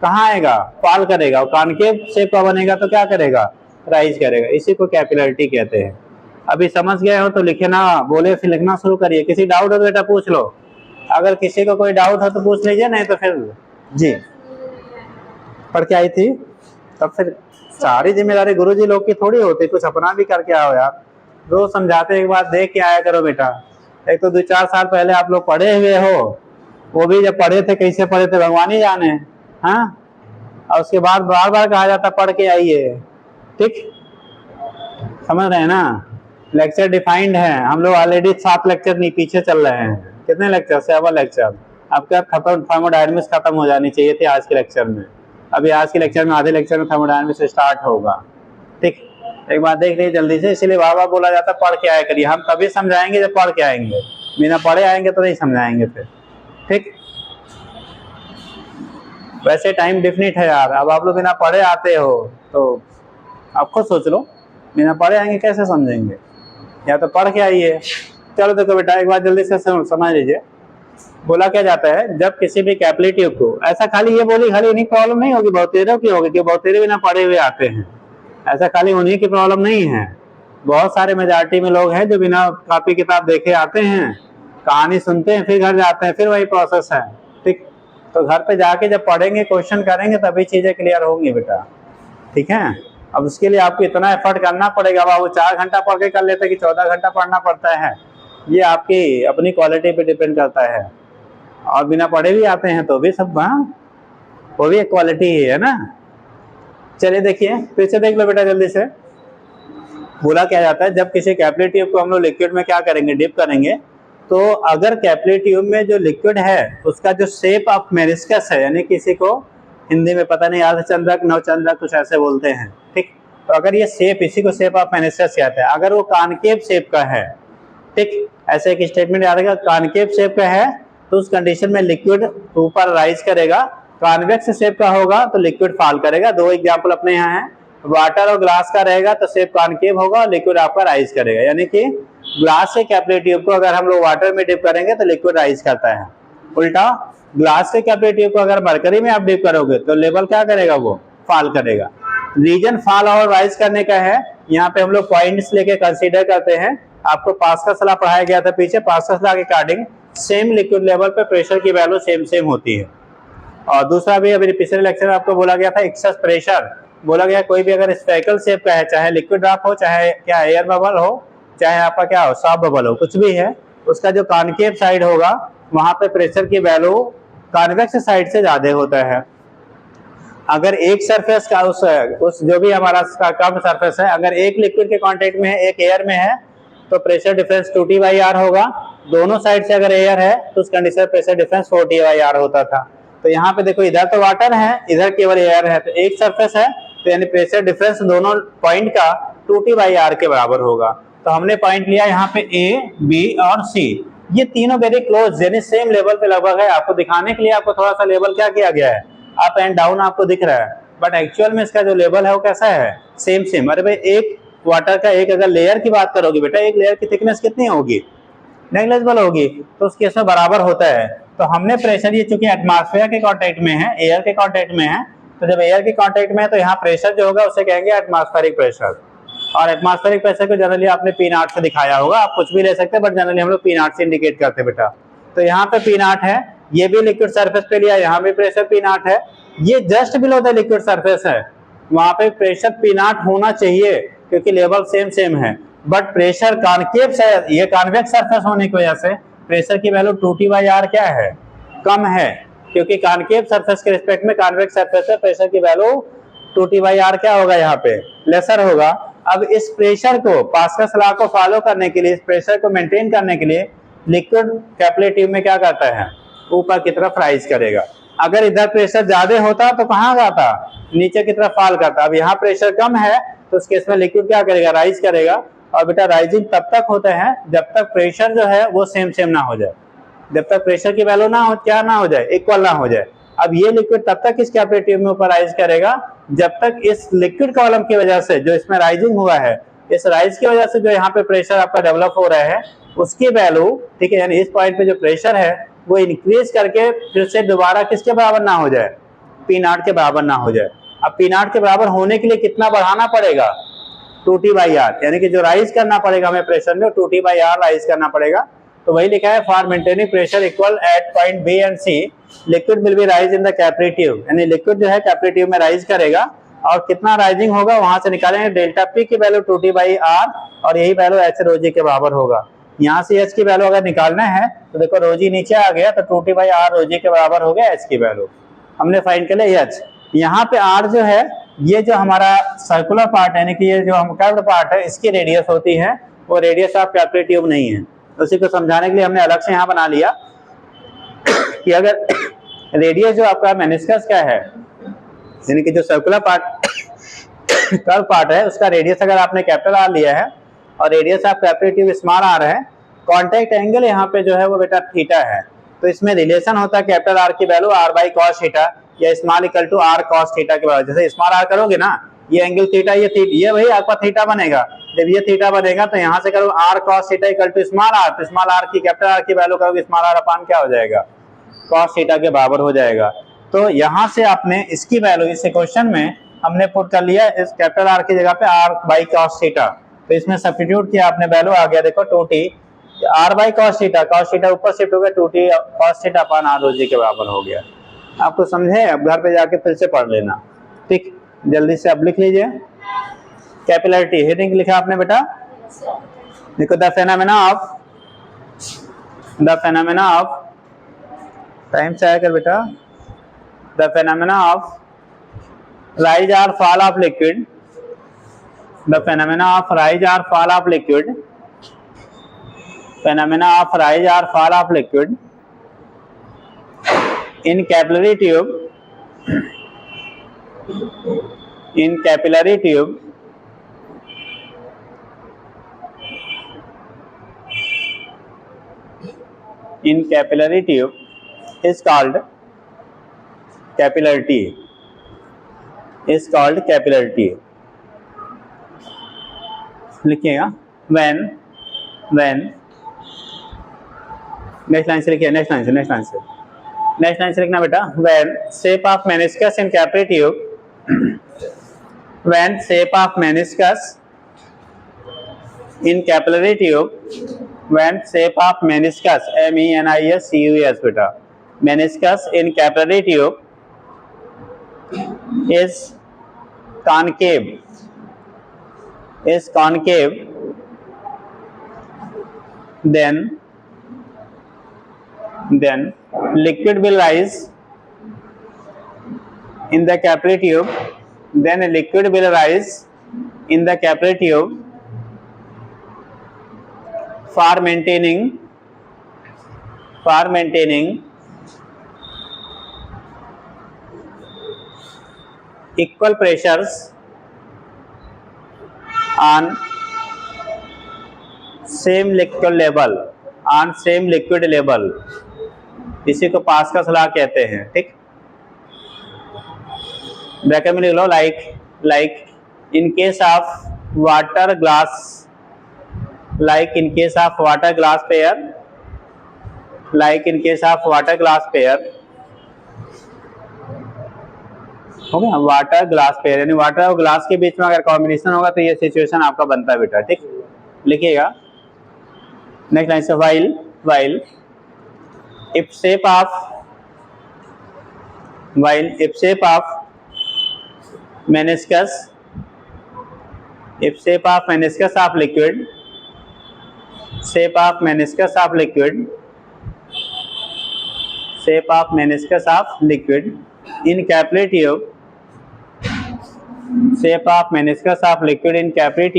कहाँ आएगा, फॉल करेगा। और कॉनकेव शेप का बनेगा तो क्या करेगा, राइज करेगा। इसी को कैपिलरिटी कहते हैं। अभी समझ गए हो तो लिखे ना, बोले फिर लिखना शुरू करिए। किसी डाउट हो तो बेटा पूछ लो, अगर किसी को कोई डाउट हो तो पूछ लीजिए, नहीं तो फिर जी पढ़ के आई थी। तब फिर सारी जिम्मेदारी गुरुजी लोग की थोड़ी होती, कुछ अपना भी करके आओ यार। रोज समझाते एक बार देख के आया करो बेटा। एक तो 2-4 साल पहले आप लोग पढ़े हुए हो, वो भी जब पढ़े थे कैसे पढ़े थे भगवान ही जाने, हाँ। और उसके बाद बार बार कहा जाता पढ़ के आइए, ठीक, समझ रहे हैं ना। लेक्चर डिफाइंड है, हम लोग ऑलरेडी 7 लेक्चर नहीं पीछे चल रहे हैं। कितने लेक्चर, 7 लेक्चर। आपका खत्म, थर्मोडायनामिक्स खत्म हो जानी चाहिए थी आज के लेक्चर में। अभी आज के लेक्चर में आधे लेक्चर में थर्मोडायनामिक्स स्टार्ट होगा, ठीक। एक बात देख लीजिए जल्दी से, इसलिए बार बार बोला जाता पढ़ के आया करिए। हम तभी समझाएंगे जब पढ़ के आएंगे, बिना पढ़े आएंगे तो नहीं समझाएंगे फिर, ठीक। वैसे टाइम डिफिनिट है यार। अब आप लोग बिना पढ़े आते हो तो आप खुद सोच लो, बिना पढ़े आएंगे कैसे समझेंगे, या तो पढ़ के आइए। चलो देखो बेटा एक बार जल्दी से समझ लीजिए। बोला क्या जाता है, जब किसी भी कैपिलरी ट्यूब को, ऐसा खाली ये बोली खाली उन्हीं प्रॉब्लम नहीं होगी, बहुतेरों की होगी, कि बहुतेरे बिना पढ़े हुए आते हैं। ऐसा खाली उन्हीं की प्रॉब्लम नहीं है, बहुत सारे मेजॉरिटी में लोग हैं जो बिना कॉपी किताब देखे आते हैं, कहानी सुनते हैं, फिर घर जाते हैं, फिर वही प्रोसेस है, ठीक। तो घर पे जाके जब पढ़ेंगे, क्वेश्चन करेंगे, तभी चीजें क्लियर होंगी बेटा, ठीक है। अब उसके लिए आपको इतना एफर्ट करना पड़ेगा। अब वो 4 घंटा पढ़ के कर लेते कि 14 घंटा पढ़ना पड़ता है, ये आपकी अपनी क्वालिटी पे डिपेंड करता है। और बिना पढ़े भी आते हैं तो भी सब, हाँ, वो भी एक क्वालिटी ही है ना। चलिए देखिए फिर से देख लो बेटा जल्दी से। बोला क्या जाता है, जब किसी कैपिलरी ट्यूब को हम लोग लिक्विड में क्या करेंगे, डिप करेंगे, तो अगर कैपिलरी ट्यूब में जो लिक्विड है उसका जो शेप ऑफ मेनिस्कस है, यानी किसी को हिंदी में पता नहीं अर्धचंद्रक नवचंद्रक कुछ ऐसे बोलते हैं, ठीक। तो अगर ये शेप, इसी को शेप ऑफ मेनिस्कस कहते हैं, अगर वो कॉनकेव शेप का है, ठीक, ऐसे एक स्टेटमेंट याद रखिएगा, कॉनकेव शेप का है तो उस कंडीशन में लिक्विड ऊपर राइज करेगा। कॉन्वेक्स शेप का होगा तो लिक्विड फॉल करेगा। 2 एग्जांपल अपने यहाँ है, वाटर और ग्लास का रहेगा तो शेप कॉनकेव होगा और लिक्विड आपका राइज करेगा। यानी कि ग्लास से कैपिलरी ट्यूब को अगर हम लोग वाटर में डिप करेंगे तो लिक्विड राइज करता है, उल्टा ग्लास से कैपिलरी ट्यूब को अगर मरकरी में आप डिप करोगे तो लेवल क्या करेगा, वो फॉल करेगा। रीजन फॉल और राइज करने का है, यहाँ पे हम लोग पॉइंट्स लेके कंसीडर करते हैं। आपको पास्कल्स लॉ पढ़ाया गया था पीछे, पास्कल्स लॉ के अकॉर्डिंग सेम लिक्विड लेवल पे प्रेशर की वैल्यू सेम होती है। और दूसरा भी अभी पिछले लेक्चर में आपको बोला गया था, एक्सेस प्रेशर बोला गया, कोई भी अगर स्पेकल शेप का है, चाहे लिक्विड ड्रॉप हो, चाहे क्या एयर बबल हो, चाहे आपका क्या हो सॉफ्ट बबल हो, कुछ भी है, उसका जो कॉनकेव साइड होगा वहां पे प्रेशर की वैल्यू कॉन्वेक्स साइड से ज्यादा होता है। अगर एक सरफेस का उस जो भी हमारा कम सरफेस है, अगर एक लिक्विड के कांटेक्ट में है, एक एयर में है, तो प्रेशर डिफरेंस 2T/R होगा। दोनों साइड से अगर एयर है तो उस कंडीशन में प्रेशर डिफरेंस 4T/R होता था। तो यहाँ पे देखो, इधर तो वाटर है, इधर केवल एयर है, तो एक सरफेस है, तो यानी प्रेशर डिफरेंस दोनों पॉइंट का 2T/R के बराबर होगा। तो हमने पॉइंट लिया यहाँ पे A, B और C, ये तीनों वेरी क्लोज यानी सेम लेवल पे लगभग है। आपको दिखाने के लिए आपको थोड़ा सा लेवल क्या किया गया है, अप एंड डाउन आपको दिख रहा है, बट एक्चुअल में इसका जो लेवल है वो कैसा है, सेम। अरे भाई, एक वाटर का एक अगर लेयर की बात करोगे बेटा, एक लेयर की थिकनेस कितनी होगी, नेग्लिजिबल होगी, तो उस केस में बराबर होता है। तो हमने प्रेशर, ये चूंकि एटमॉस्फेयर के कांटेक्ट में है, एयर के कांटेक्ट में है, तो जब एयर के कांटेक्ट में है तो यहाँ प्रेशर जो होगा उसे कहेंगे एटमॉस्फेरिक प्रेशर। और एटमॉस्फेरिक प्रेशर को जनरली आपने P0 से दिखाया होगा, आप कुछ भी ले सकते हैं, बट जनरली हम लोग P0 से इंडिकेट करते हैं बेटा। तो यहाँ पे P0 है, ये भी लिक्विड सरफेस पे लिया, यहाँ भी प्रेशर P0 है, ये just below the liquid surface है, वहां पे प्रेशर P0 होना चाहिए क्योंकि लेवल सेम है, बट प्रेशर कॉनकेव से, ये कॉन्वेक्स सरफेस होने की वजह से प्रेशर की वैल्यू 2T/R क्या है, कम है, क्योंकि कॉनकेव सरफेस के रिस्पेक्ट में कॉन्वेक्स सरफेस पे प्रेशर की वैल्यू 2T/R क्या होगा, यहाँ पे लेसर होगा। अब इस प्रेशर को, पास्कल्स लॉ को फॉलो करने के लिए, इस प्रेशर को मेंटेन करने के लिए लिक्विड कैपिलरी ट्यूब में क्या करता है, ऊपर की तरफ राइज करेगा। अगर इधर प्रेशर ज्यादा होता तो कहाँ जाता, नीचे की तरफ फॉल करता। अब यहाँ प्रेशर कम है तो उस केस में लिक्विड क्या करेगा, राइज करेगा। और बेटा राइजिंग तब तक होते हैं जब तक प्रेशर जो है वो सेम ना हो जाए, जब तक प्रेशर की वैल्यू ना हो, क्या ना हो जाए, इक्वल ना हो जाए। अब ये लिक्विड तब तक इस कैपिलरी ट्यूब में ऊपर राइज करेगा जब तक इस लिक्विड कॉलम की वजह से जो इसमें राइजिंग हुआ है, इस राइज की वजह से जो यहाँ पे प्रेशर आपका डेवलप हो रहा है उसकी वैल्यू, ठीक है, यानी इस पॉइंट पे जो प्रेशर है वो इंक्रीज करके फिर से दोबारा किसके बराबर ना हो जाए, P0 के बराबर ना हो जाए। अब P0 के बराबर होने के लिए कितना बढ़ाना पड़ेगा, 2T/R, यानी कि जो राइज करना पड़ेगा हमें प्रेशर में 2T/R राइज करना पड़ेगा। तो वही लिखा है, for maintaining pressure equal at point B and C liquid will be rise in the capillary tube, यानी लिक्विड जो है कैपिलरी ट्यूब में राइज करेगा। और कितना राइजिंग होगा वहां से निकालेंगे डेल्टा पी की वैल्यू 2T/R, और यही वैल्यू एच ρg के बराबर होगा। यहाँ से एच की वैल्यू अगर निकालना है तो देखो ρg नीचे आ गया तो 2T/R ρg के बराबर हो गया एच की वैल्यू, हमने फाइंड कर लिया एच। यहाँ पे आर जो है ये जो हमारा सर्कुलर पार्ट है, यानी कि ये जो हम कर्व्ड पार्ट है इसकी रेडियस होती है, वो रेडियस ऑफ कैपिलरी ट्यूब नहीं है। उसी को समझाने के लिए हमने अलग से यहाँ बना लिया कि अगर रेडियस जो आपका मेनिस्कस का है, यानी कि जो सर्कुलर पार्ट कर्व पार्ट है उसका रेडियस अगर आपने कैपिटल आर लिया है और radius of capillary tube small R है, कॉन्टैक्ट एंगल यहाँ पे जो है वो बेटा थीटा है, तो इसमें रिलेशन होता है कैपिटल आर की value r by cos theta या small equal to r cos theta के बराबर। जैसे स्मॉल r करोगे ना, ये एंगल थीटा, ये भाई आपका थीटा बनेगा, जब ये थीटा बनेगा तो यहाँ से करो r cos theta equal to small r, तो स्मॉल r की कैपिटल r की वैल्यू करोगे स्मॉल r अपान क्या हो जाएगा, कॉस थीटा के बराबर हो जाएगा। तो यहाँ से आपने इसकी वैल्यू इस क्वेश्चन में हमने पुट कर लिया इस कैपिटल R की जगह पे r बाई कॉस थीटा, तो इसमें सब्स्टिट्यूट किया आपने, वैल्यू आ गया देखो 2T r by cos theta ऊपर शिफ्ट हो गया 2T cos theta upon r ρg के बराबर हो गया। आपको समझे, अब घर पे जाके फिर से पढ़ लेना, ठीक। जल्दी से अब लिख लीजिए कैपिलरिटी, हेडिंग लिखा आपने बेटा, देखो द फेनोमेना ऑफ टाइम से आया कर बेटा, the phenomena of rise or fall of liquid, the phenomena of rise or fall of liquid, phenomena of rise or fall of liquid in capillary tube, in capillary tube in capillary tube is called capillarity, is called capillarity। लिखिएगा when next line से लिखिए, next line से लिखना बेटा, when shape of meniscus in capillary tube, when shape of meniscus in capillary tube, when shape of meniscus MENISCUS बेटा, meniscus in capillary tube is concave, then liquid will rise in the capillary tube, then liquid will rise in the capillary tube for maintaining equal pressures on same liquid level, इसी को Pascal's law कहते हैं, ठीक। Bracket में लिख लो, like in case of water glass pair, हो गया, वाटर ग्लास पेयर, यानी वाटर और ग्लास के बीच में अगर कॉम्बिनेशन होगा तो ये सिचुएशन आपका बनता है बेटा, ठीक। लिखिएगा नेक्स्ट लाइन से, while if shape of meniscus of liquid in capillary tube, shape of meniscus of liquid in capillary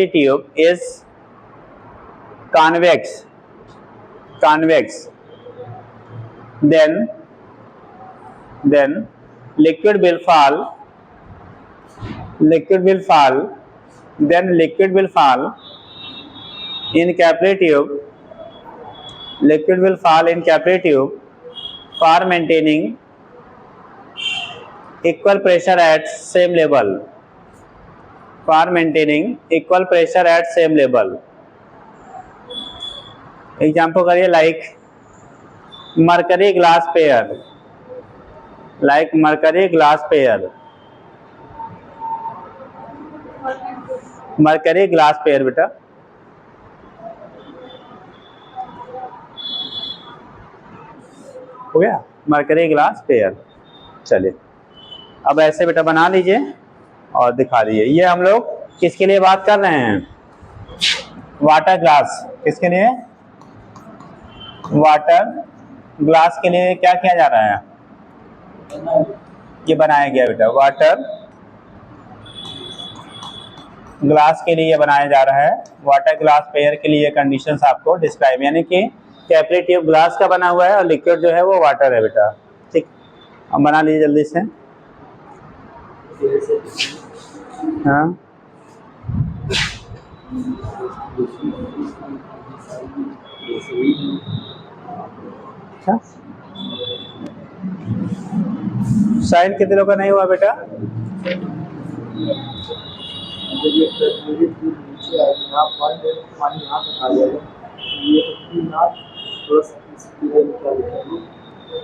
tube is convex, then liquid will fall in capillary tube for maintaining equal pressure at same level. Example करिए, like mercury glass pair बेटा, हो गया mercury glass pair. चलिए अब ऐसे बेटा बना लीजिए और दिखा दीजिए। ये हम लोग किसके लिए बात कर रहे हैं? Water glass. किसके लिए? वाटर ग्लास के लिए क्या किया जा रहा है? ये बनाया गया बेटा, वाटर ग्लास के लिए बनाया जा रहा है। वाटर ग्लास पेयर के लिए कंडीशंस आपको डिस्क्राइब, यानी कि कैपिलरी ट्यूब ग्लास का बना हुआ है और लिक्विड जो है वो वाटर है बेटा। ठीक, अब बना लीजिए जल्दी से। हाँ अच्छा, साइन कितने लोग का नहीं हुआ बेटा?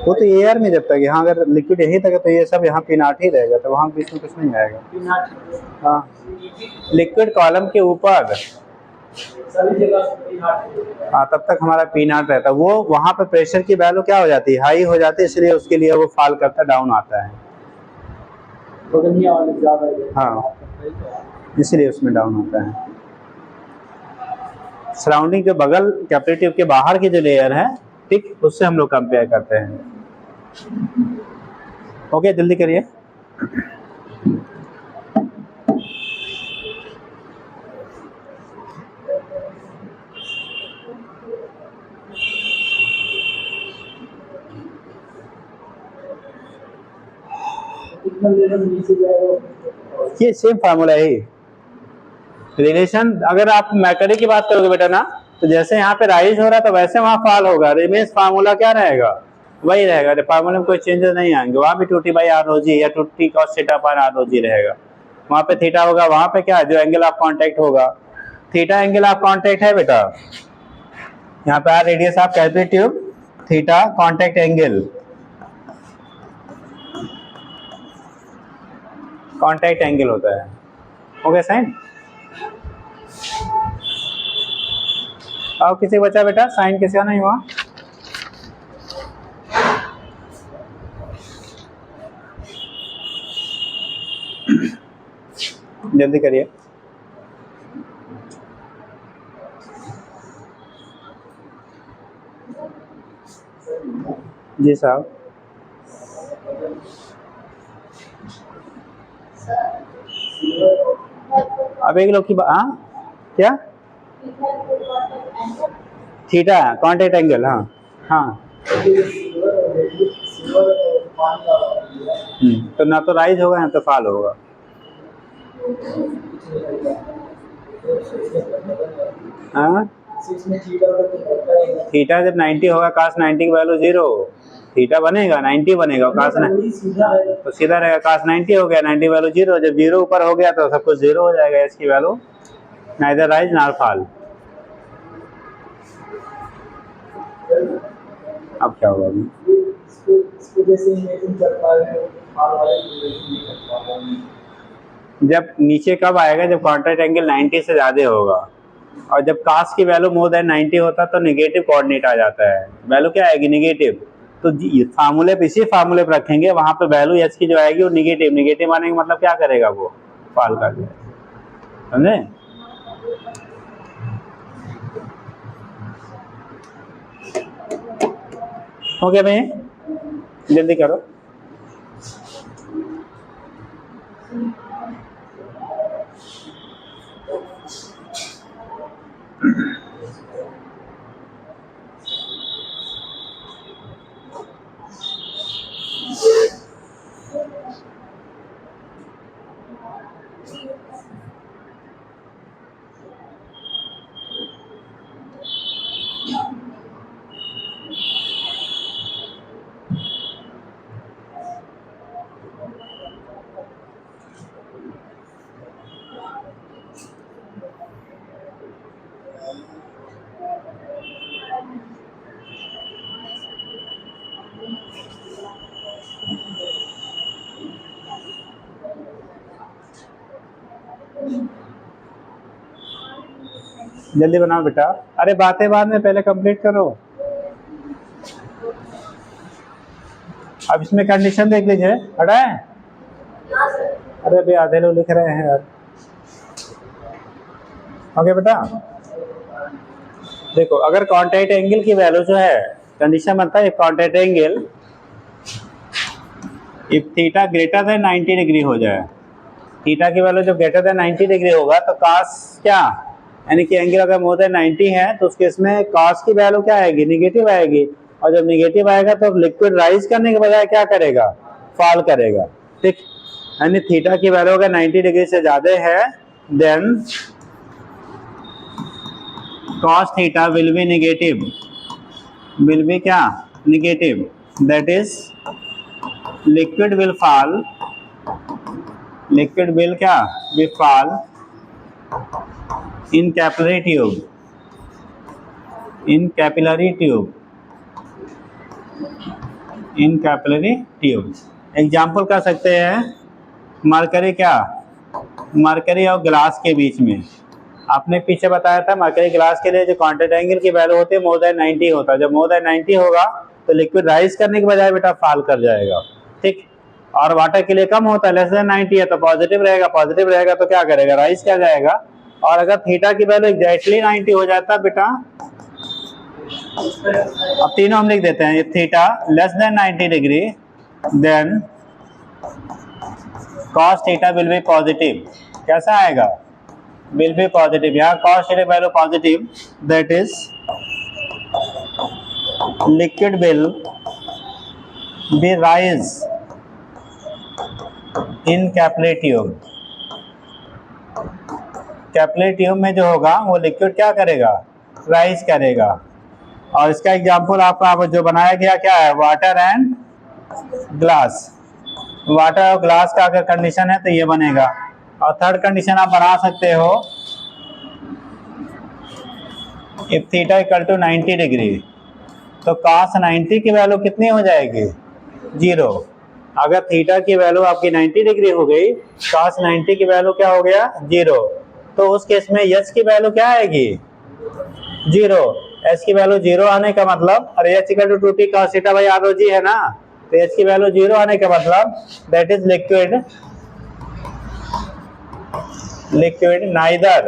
वो तो एयर में, जब तक यहाँ अगर लिक्विड यहीं तक है तो ये सब यहाँ पिनाट ही रहेगा, तो वहाँ बीच में कुछ नहीं आएगा। हाँ, लिक्विड कॉलम के ऊपर, हाँ तब तक हमारा पीनाट रहता है। वो वहाँ पे प्रेशर की वैल्यू क्या हो जाती है? हाई हो जाती है, इसलिए उसके लिए वो फॉल करता डाउन आता है। हाँ, इसलिए उसमें डाउन होता है। सराउंडिंग के बगल कैपिलरी ट्यूब के बाहर की जो लेयर है, ठीक, उससे हम लोग कंपेयर करते हैं। ओके, जल्दी करिए। ये सेम फार्मूला है रिलेशन। अगर आप मैकरी की बात करोगे बेटा ना, तो जैसे यहाँ पे राइज हो रहा है तो वैसे वहाँ फॉल होगा। रिमेन्स फार्मूला क्या रहेगा? वही रहेगा, फार्मूला में कोई चेंजेस नहीं आएंगे। वहाँ भी 2t बाई आर ओ जी या 2t cos थीटा पर आर ओ जी रहेगा। वहाँ पे थीटा होगा, वहाँ पे क्या है, जो एंगल ऑफ कॉन्टेक्ट होगा, थीटा एंगल ऑफ कॉन्टेक्ट है बेटा। यहाँ पे R radius of capillary tube, theta contact angle, contact angle होता है। Okay sign. और किसी बचा बेटा? साइन किसी का नहीं हुआ? जल्दी करिए। जी साहब। अब एक लोग की हाँ क्या? थीटा कॉन्टेक्ट एंगल, हाँ हाँ। तो ना तो राइज होगा ना तो फॉल होगा। हाँ, थीटा जब 90 होगा, cos 90 की वैल्यू 0, थीटा बनेगा 90 बनेगा, cos तो सीधा रहेगा। cos 90 हो गया, 90 वैल्यू 0, जब 0 ऊपर हो गया तो सब कुछ 0 हो जाएगा। इसकी value neither rise nor fall. अब क्या होगा? जब नीचे कब आएगा? जब कॉन्ट्रैक्ट एंगल 90 से ज्यादा होगा, और जब कास की वैल्यू मोर देन 90 होता तो नेगेटिव कोऑर्डिनेट आ जाता है। वैल्यू क्या आएगी? नेगेटिव। तो फार्मूले पे, इसी फार्मूले पे रखेंगे, वहां पे वैल्यू एच की जो आएगी वो नेगेटिव। नेगेटिव आने का मतलब क्या करेगा? वो फॉल कर देगा। समझे? ओके भाई, जल्दी करो। जल्दी बनाओ बेटा, अरे बातें बाद में, पहले कंप्लीट करो। अब इसमें कंडीशन देख लीजिए, हटाए। अरे अभी आधे लोग लिख रहे हैं यार। ओके बेटा, देखो अगर कॉन्टैक्ट एंगल की वैल्यू जो है, कंडीशन बनता है contact angle if theta greater than 90 degree हो जाए, थीटा की वैल्यू जब ग्रेटर देन 90 डिग्री होगा तो कॉस क्या, यानी कि एंगल अगर मोर देन 90 है तो उस केस में कॉस की वैल्यू क्या आएगी, निगेटिव आएगी। और जब निगेटिव आएगा तो लिक्विड राइज करने के बजाय क्या करेगा, फॉल करेगा। ठीक, यानी थीटा की वैल्यू अगर 90 डिग्री से ज्यादा है then cos theta will be negative, will be क्या, negative, that is liquid will fall, liquid will क्या, will fall in capillary tube, in capillary tube, in capillary tube। Example कर सकते हैं मरकरी क्या, मरकरी और ग्लास के बीच में, आपने पीछे बताया था मरकरी ग्लास के लिए जो कॉन्टैक्ट एंगल की वैल्यू होती है मोर देन 90 होता है। जब मोर देन 90 होगा तो लिक्विड राइज करने के बजाय बेटा फॉल कर जाएगा। ठीक, और वाटर के लिए कम होता है, लेस देन 90 है तो पॉजिटिव रहेगा, पॉजिटिव रहेगा तो क्या करेगा, राइज क्या जाएगा। और अगर थीटा की वैल्यू एग्जैक्टली 90 हो जाता बेटा, अब तीनों हम लिख देते हैं, theta less than 90 degree then cos theta will be positive. कैसा आएगा, will be positive, यहाँ cos theta value positive, that is liquid will be rise in capillary tube। Capillary tube में जो होगा वो लिक्विड क्या करेगा, राइज करेगा। और इसका एग्जांपल आपका जो बनाया गया क्या है, वाटर एंड ग्लास, वाटर और ग्लास का अगर कंडीशन है तो ये बनेगा। और थर्ड कंडीशन आप बना सकते हो if theta equal to 90 degree, तो cos 90 की वैल्यू कितनी हो जाएगी, 0। अगर थीटा की वैल्यू आपकी 90 डिग्री हो गई, cos 90 की वैल्यू क्या हो गया, 0, तो उस केस में h की वैल्यू क्या आएगी, 0। h की वैल्यू 0 आने का मतलब, अरे h equal to 2t cos theta by r g है ना, तो h की वैल्यू 0 आने का मतलब that is liquid, liquid neither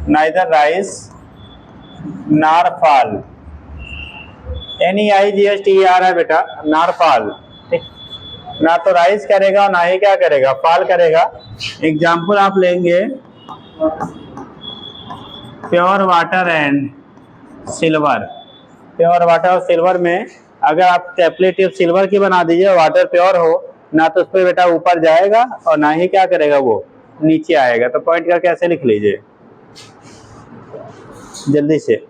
neither rise nor fall, NEIGSTER है बेटा, nor fall। ठीक, ना तो राइज करेगा और ना ही क्या करेगा, फॉल करेगा। एग्जाम्पल आप लेंगे pure water and silver, pure water और सिल्वर में अगर आप कैपिलरी ट्यूब सिल्वर की बना दीजिए, वाटर प्योर हो, ना तो उस पर बेटा ऊपर जाएगा और ना ही क्या करेगा, वो नीचे आएगा। तो पॉइंट करके ऐसे लिख लीजिए जल्दी से।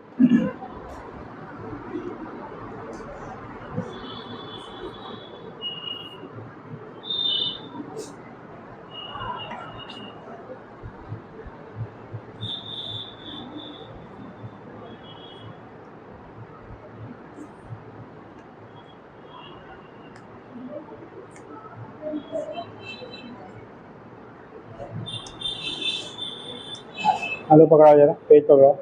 हेलो पकड़ाओ जरा, पेज पकड़ाओ।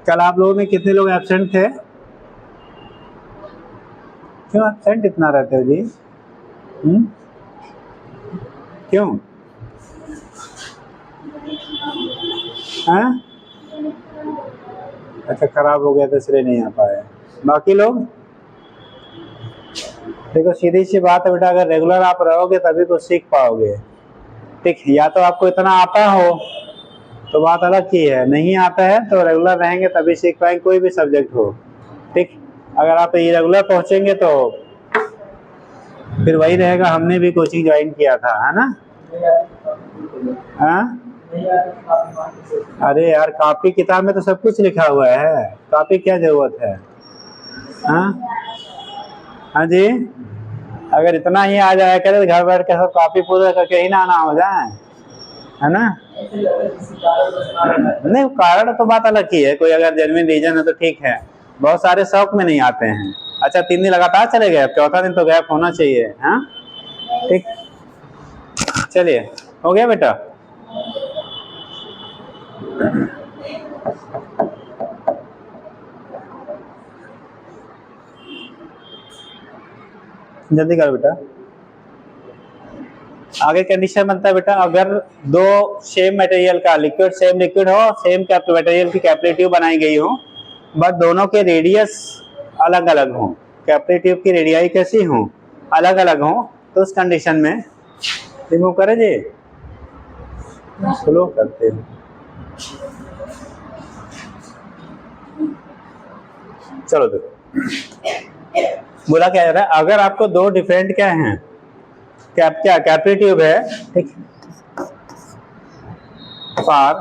कल आप लोगों में कितने लोग एब्सेंट थे, क्यों एब्सेंट इतना रहते हो जी, क्यों, हैं? अच्छा खराब हो गया तो इसलिए नहीं आ पाए। बाकी लोग देखो, सीधी सी बात है बेटा, अगर रेगुलर आप रहोगे तभी कुछ सीख पाओगे। ठीक, या तो आपको इतना आता हो तो बात अलग की है, नहीं आता है तो रेगुलर रहेंगे तभी सीख पाएंगे, कोई भी सब्जेक्ट हो। ठीक, अगर आप इरेगुलर पहुंचेंगे तो फिर वही रहेगा, हमने भी कोचिंग ज्वाइन किया था, है ना, हाँ अरे यार कॉपी किताब में तो सब कुछ लिखा हुआ है, कॉपी क्या जरूरत है? हाँ हाँ जी, अगर इतना ही आ जाए करे तो घर बैठ के सब कॉपी पूरा करके ही ना आना हो जाए, है ना? नहीं कारण तो बात अलग ही है, कोई अगर जेन्युइन रीजन है तो ठीक है, बहुत सारे शौक में नहीं आते हैं। अच्छा 3 दिन लगातार चले गए, अब चौथा दिन तो गैप होना चाहिए। हाँ ठीक, चलिए हो गया बेटा। जल्दी करो बेटा। आगे कंडीशन बनता है बेटा, अगर दो सेम मटेरियल का लिक्विड सेम लिक्विड हो, सेम मटेरियल की कैपिलरी ट्यूब बनाई गई हो, बट दोनों के रेडियस अलग अलग हो, कैपिलरी ट्यूब की रेडियाई कैसी हो, अलग अलग हो, तो उस कंडीशन में रिमूव करे जी, स्लो करते हैं। चलो देखो बोला क्या जा रहा है, अगर आपको दो डिफरेंट क्या हैं, क्या कैपिलरी ट्यूब है, ठीक, for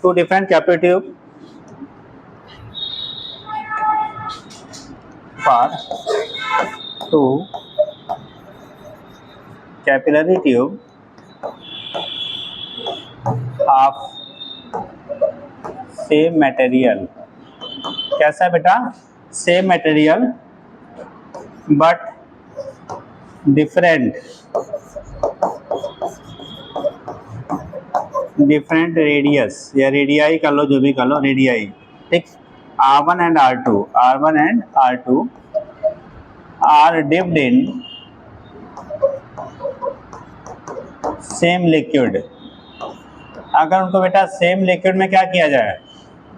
two different capillary tube for two capillary tube of same material, कैसा है बेटा, same material but different radius, या रेडियाई कर लो, जो भी कर लो, रेडियाई, ठीक। R1 and R2 are dipped in same liquid, अगर उनको बेटा सेम लिक्विड में क्या किया जाए,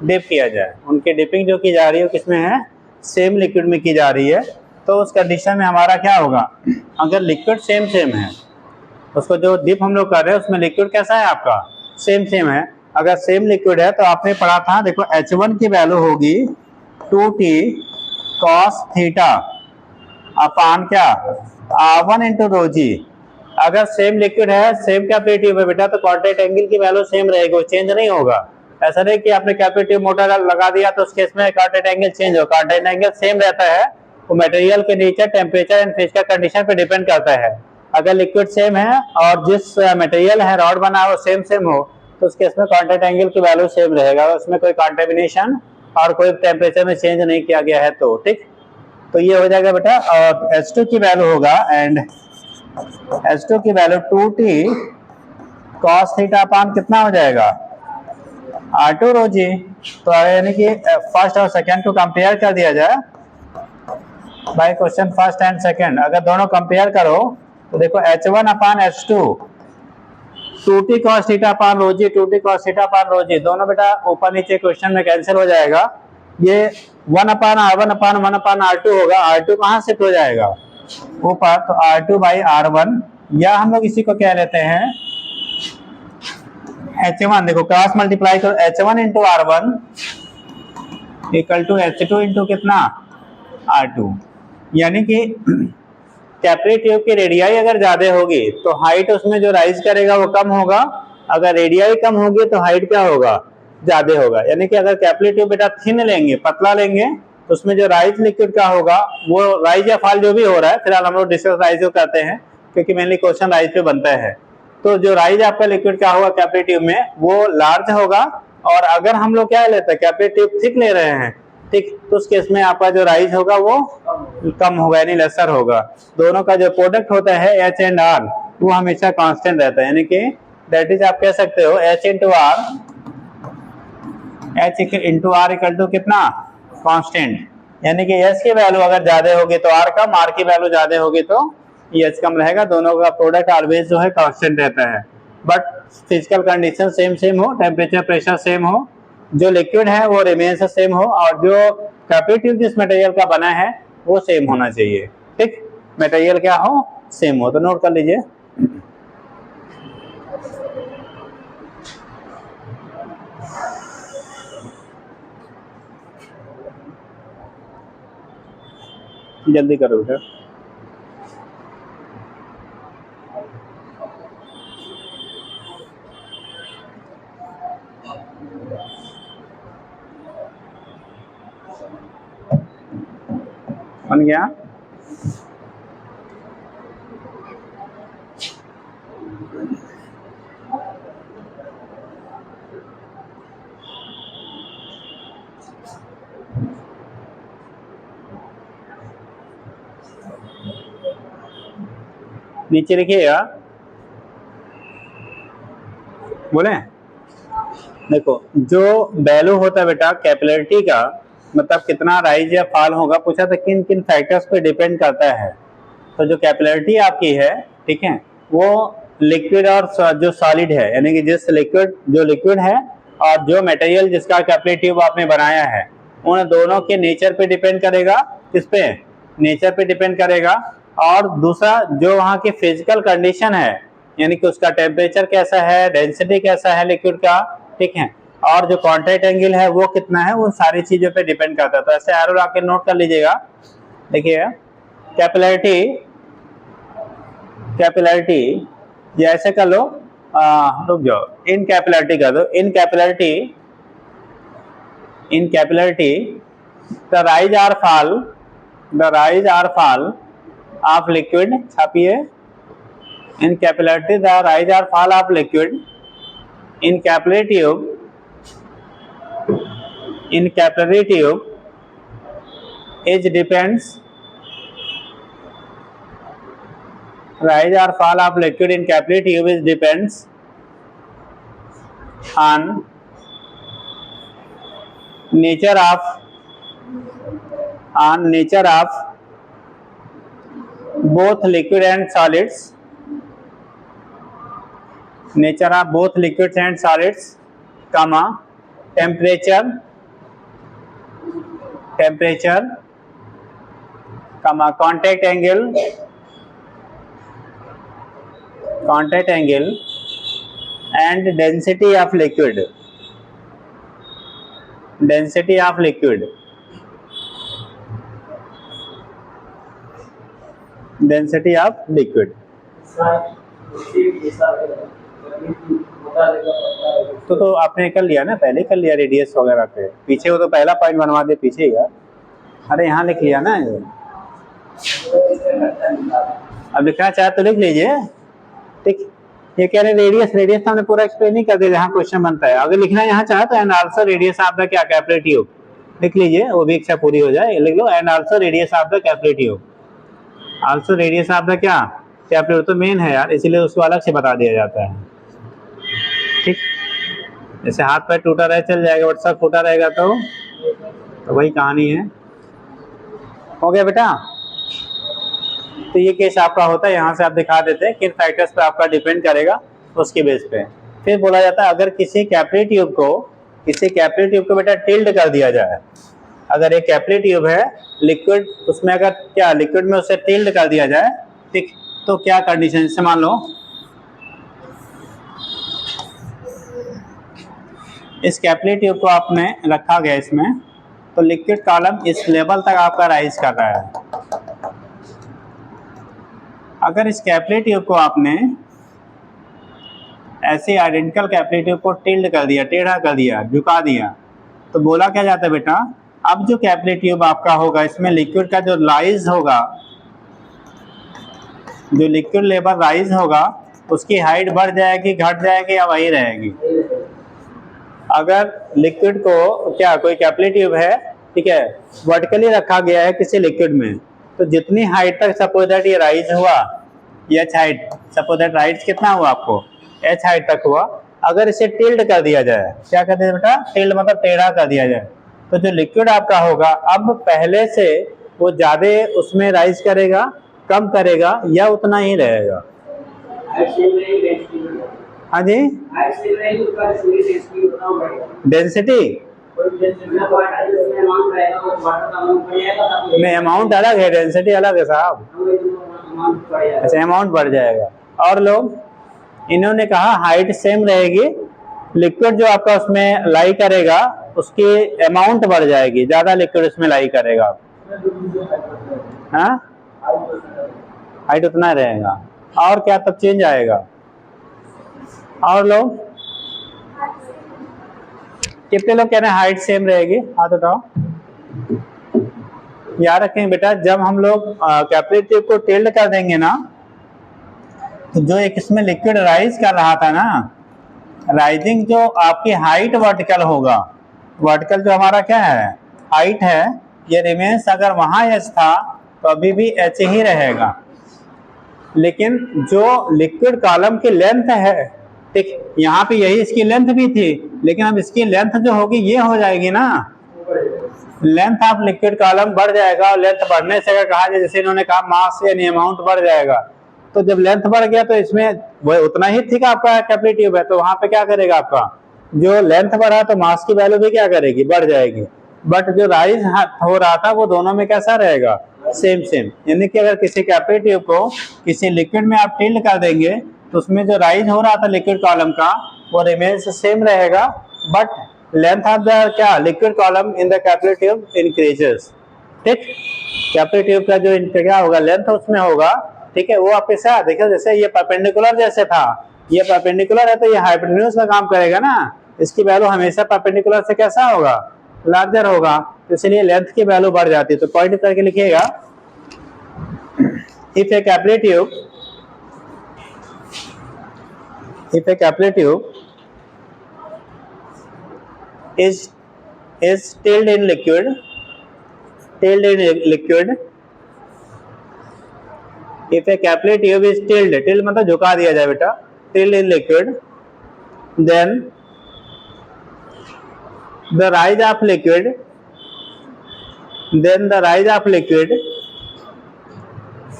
डिप किया जाए, उनकी डिपिंग जो की जा रही है किसमें है, सेम लिक्विड में की जा रही है, तो उस कंडीशन में हमारा क्या होगा, अगर लिक्विड सेम है, उसको जो डिप हम लोग कर रहे हैं उसमें लिक्विड कैसा है आपका, सेम है, अगर सेम लिक्विड है तो आपने पढ़ा था, देखो H1 की वैल्यू होगी 2t cos थीटा अपान क्या, R1 इंटू रो जी। अगर सेम लिक्विड है, सेम कैपिलरी ट्यूब है बेटा, तो कॉन्टैक्ट एंगल की वैल्यू सेम रहेगी, वो चेंज नहीं होगा। ऐसा नहीं कि आपने कैपिलरी ट्यूब मोटा लगा दिया तो उस केस में कॉन्टैक्ट एंगल चेंज हो, कॉन्टैक्ट एंगल सेम रहता है, वो मटेरियल के nature, temperature and physical condition पे डिपेंड करता है। अगर लिक्विड सेम है और जिस मटेरियल है रॉड बना हो सेम हो, तो उस केस में कॉन्टैक्ट एंगल की वैल्यू सेम रहेगा, उसमें कोई कॉन्टेमिनेशन और कोई टेम्परेचर में चेंज नहीं किया गया है, तो ठीक। तो ये हो जाएगा बेटा, और H2 की वैल्यू होगा, एंड H2 की वैल्यू 2t cos थीटा अपान कितना हो जाएगा, R2 रो जी। तो यानी कि फर्स्ट और सेकंड को कंपेयर कर दिया जाए by question first and second, अगर दोनों कंपेयर करो तो देखो H1 upon H2 2t cos theta upon rho G, 2t cos theta upon rho G, दोनों बेटा ऊपर नीचे क्वेश्चन में कैंसिल हो जाएगा, ये 1 अपान R1 अपान 1 अपान R2 होगा, R2 कहाँ शिफ्ट हो जाएगा ऊपर, तो R2 बाई R1, या हम लोग इसी को क्या लेते हैं H1, देखो क्रॉस मल्टीप्लाई करो, H1 into R1 equal to H2 into कितना R2, यानी कि कैपिलरी ट्यूब की रेडियाई अगर ज्यादा होगी तो हाइट उसमें जो राइज करेगा वो कम होगा, अगर रेडियाई कम होगी तो हाइट क्या होगा, ज्यादा होगा। यानी कि अगर कैपिलरी ट्यूब बेटा थिन लेंगे, पतला लेंगे, तो उसमें जो राइज लिक्विड का होगा, वो राइज या फॉल जो भी हो रहा है, फिलहाल हम लोग डिस्कस राइज को करते हैं क्योंकि मेनली क्वेश्चन राइज पे बनता है, तो जो राइज आपका लिक्विड का होगा कैपिलरी ट्यूब में वो लार्ज होगा, और अगर हम लोग क्या लेते हैं कैपिलरी ट्यूब थिक ले रहे हैं, ठीक, तो उस केस में आपका जो राइज होगा वो कम होगा, यानी लेसर होगा। दोनों का जो प्रोडक्ट होता है H एंड R वो हमेशा कांस्टेंट रहता है, यानी कि दैट इज आप कह सकते हो H into R, H into R equal to कितना कांस्टेंट, यानी कि H की वैल्यू अगर ज्यादा होगी तो R कम, R की वैल्यू ज्यादा होगी तो H कम रहेगा, दोनों का प्रोडक्ट ऑलवेज जो है कांस्टेंट रहता है, बट फिजिकल कंडीशन सेम हो, टेम्परेचर प्रेशर सेम हो, जो लिक्विड है वो रिमेन्स सेम हो, और जो कैपिलरी ट्यूब जिस मटेरियल का बना है वो सेम होना चाहिए, ठीक, मटेरियल क्या हो, सेम हो, तो नोट कर लीजिए। जल्दी करो बेटा। बन गया। नीचे लिखिएगा, बोले देखो जो वैल्यू होता है बेटा कैपिलरिटी का, मतलब कितना राइज या फॉल होगा, पूछा था किन किन फैक्टर्स पे डिपेंड करता है। तो जो कैपिलरिटी आपकी है, ठीक है, वो लिक्विड और जो सॉलिड है, यानी कि जिस लिक्विड है और जो मटेरियल जिसका कैपिलरी ट्यूब आपने बनाया है, उन दोनों के नेचर पे डिपेंड करेगा। किस पे? नेचर पे डिपेंड करेगा। और दूसरा जो वहाँ की फिजिकल कंडीशन है, यानी कि उसका टेम्परेचर कैसा है, डेंसिटी कैसा है लिक्विड का, ठीक है, और जो कॉन्टैक्ट एंगल है वो कितना है, उन सारी चीजों पे डिपेंड करता है। तो ऐसे एरो ला के नोट कर लीजिएगा। देखिए कैपिलरिटी या ऐसे कर लो, रुक जाओ, इन कैपिलरिटी कर दो। In capillarity the rise or fall of liquid, छापिए, in capillary the rise or fall of liquid in capillary tube is depends rise or fall of liquid in capillary tube is depends on nature of both liquid and solids, nature of both liquids and solids, comma, temperature, comma, contact angle and density of liquid, तो आपने कर लिया ना, पहले कर लिया radius वगैरह पे, पीछे वो तो पहला पॉइंट बनवा दे पीछे ही। अरे यहाँ लिख लिया ना, अब लिखना चाहे तो लिख लीजिए, ठीक। ये कह रहे रेडियस तो हमने पूरा एक्सप्लेन नहीं कर दिया जहाँ क्वेश्चन बनता है। अगर लिखना यहाँ चाहे तो and also radius of the क्या कैपिलरी ट्यूब लिख लीजिए, वो भी इच्छा पूरी हो जाए। लिख लो and also radius of the capillary tube, also radius of the क्या कैपिलरी, तो मेन है यार, इसीलिए उसको अलग से बता दिया जाता है, ठीक। जैसे हाथ पैर टूटा रहे चल जाएगा, बट सब फूटा रहेगा तो वही कहानी है। हो गया बेटा? तो ये केस आपका होता है, यहाँ से आप दिखा देते हैं किन फैक्टर्स पे आपका डिपेंड करेगा, उसके बेस पे। फिर बोला जाता है अगर किसी कैपिलरी ट्यूब को बेटा टिल्ड कर दिया जाए, अगर एक कैपिलरी ट्यूब है लिक्विड, उसमें अगर क्या लिक्विड में उसे टिल्ड कर दिया जाए, ठीक, तो क्या कंडीशन, जैसे मान लो इस कैपिलरी ट्यूब को आपने रखा गया इसमें, तो लिक्विड कॉलम इस लेवल तक आपका राइज कर रहा है। अगर इस कैपिलरी ट्यूब को आपने ऐसे आइडेंटिकल कैपिलरी ट्यूब को टिल्ड कर दिया, टेढ़ा कर दिया, झुका दिया, तो बोला क्या जाता है बेटा, अब जो कैपिलरी ट्यूब आपका होगा इसमें लिक्विड का जो राइज होगा, जो लिक्विड लेवल राइज होगा, उसकी हाइट बढ़ जाएगी, घट जाएगी या वही रहेगी। अगर लिक्विड को क्या कोई कैपिलरी ट्यूब है, ठीक है, वर्टिकली रखा गया है किसी लिक्विड में, तो जितनी हाइट तक सपोज दैट ये राइज हुआ, H height, suppose that rise कितना हुआ आपको, एच हाइट तक हुआ, अगर इसे टिल्ड कर दिया जाए, क्या कहते हैं बेटा, टिल्ड मतलब टेढ़ा कर दिया जाए, तो जो लिक्विड आपका होगा अब पहले से वो ज्यादा उसमें राइज करेगा, कम करेगा, या उतना ही रहेगा। हाँ जी, डेंसिटी में अमाउंट अलग है, डेंसिटी अलग है साहब। अच्छा, अमाउंट बढ़ जाएगा। और लोग इन्होंने कहा हाइट सेम रहेगी, लिक्विड जो आपका उसमें लाई करेगा उसकी अमाउंट बढ़ जाएगी, ज्यादा लिक्विड उसमें लाई करेगा। हाँ, हाइट उतना रहेगा, और क्या तब चेंज आएगा। और लोग कितने लोग कह रहे हैं हाइट सेम रहेगी, हाथ उठाओ। याद रखें बेटा, जब हम लोग कैपिलरी ट्यूब को टिल्ट कर देंगे ना, तो जो एक इसमें लिक्विड राइज कर रहा था ना, राइजिंग जो आपकी हाइट वर्टिकल होगा, वर्टिकल जो हमारा क्या है, हाइट है, ये रिमेंस अगर वहां एच था तो अभी भी एच ही रहेगा। लेकिन जो लिक्विड कॉलम की लेंथ है, ठीक, यहाँ पे यही इसकी लेंथ भी थी, लेकिन अब इसकी लेंथ जो होगी ये हो जाएगी ना, लेंथ ऑफ लिक्विड कॉलम बढ़ जाएगा। और लेंथ बढ़ने से अगर कहा जाए, जैसे इन्होंने कहा मास यानी अमाउंट बढ़ जाएगा, तो जब लेंथ बढ़ गया तो इसमें वो उतना ही थिक आपका कैपिलरी ट्यूब है, तो वहां पे क्या करेगा, आपका जो लेंथ बढ़ा तो मास की वैल्यू भी क्या करेगी, बढ़ जाएगी। बट जो राइज हो रहा था वो दोनों में कैसा रहेगा, सेम सेम। यानी कि अगर किसी कैपिलरी ट्यूब को किसी लिक्विड में आप टिल्ट कर देंगे तो उसमें जो राइज हो रहा था लिक्विड कॉलम का वो रिमेन्स सेम रहेगा, बट लेंथ ऑफ द क्या liquid column in the capillary tube increases. ठीक, कैपिलरी ट्यूब का जो क्या होगा, लेंथ उसमें होगा, ठीक है, वो आप ऐसा देखो, जैसे ये परपेंडिकुलर जैसे था, ये परपेंडिकुलर है तो ये हाइपोटेन्यूज का काम करेगा ना, इसकी वैल्यू हमेशा परपेंडिकुलर से कैसा होगा, लार्जर होगा, तो इसलिए लेंथ की वैल्यू बढ़ जाती है। तो पॉइंट करके लिखिएगा, if A capillary tube, if a capillary tube is tilled in liquid, if a capillary tube is tilled मतलब झुका दिया जाए बेटा, tilled in liquid, then the rise of liquid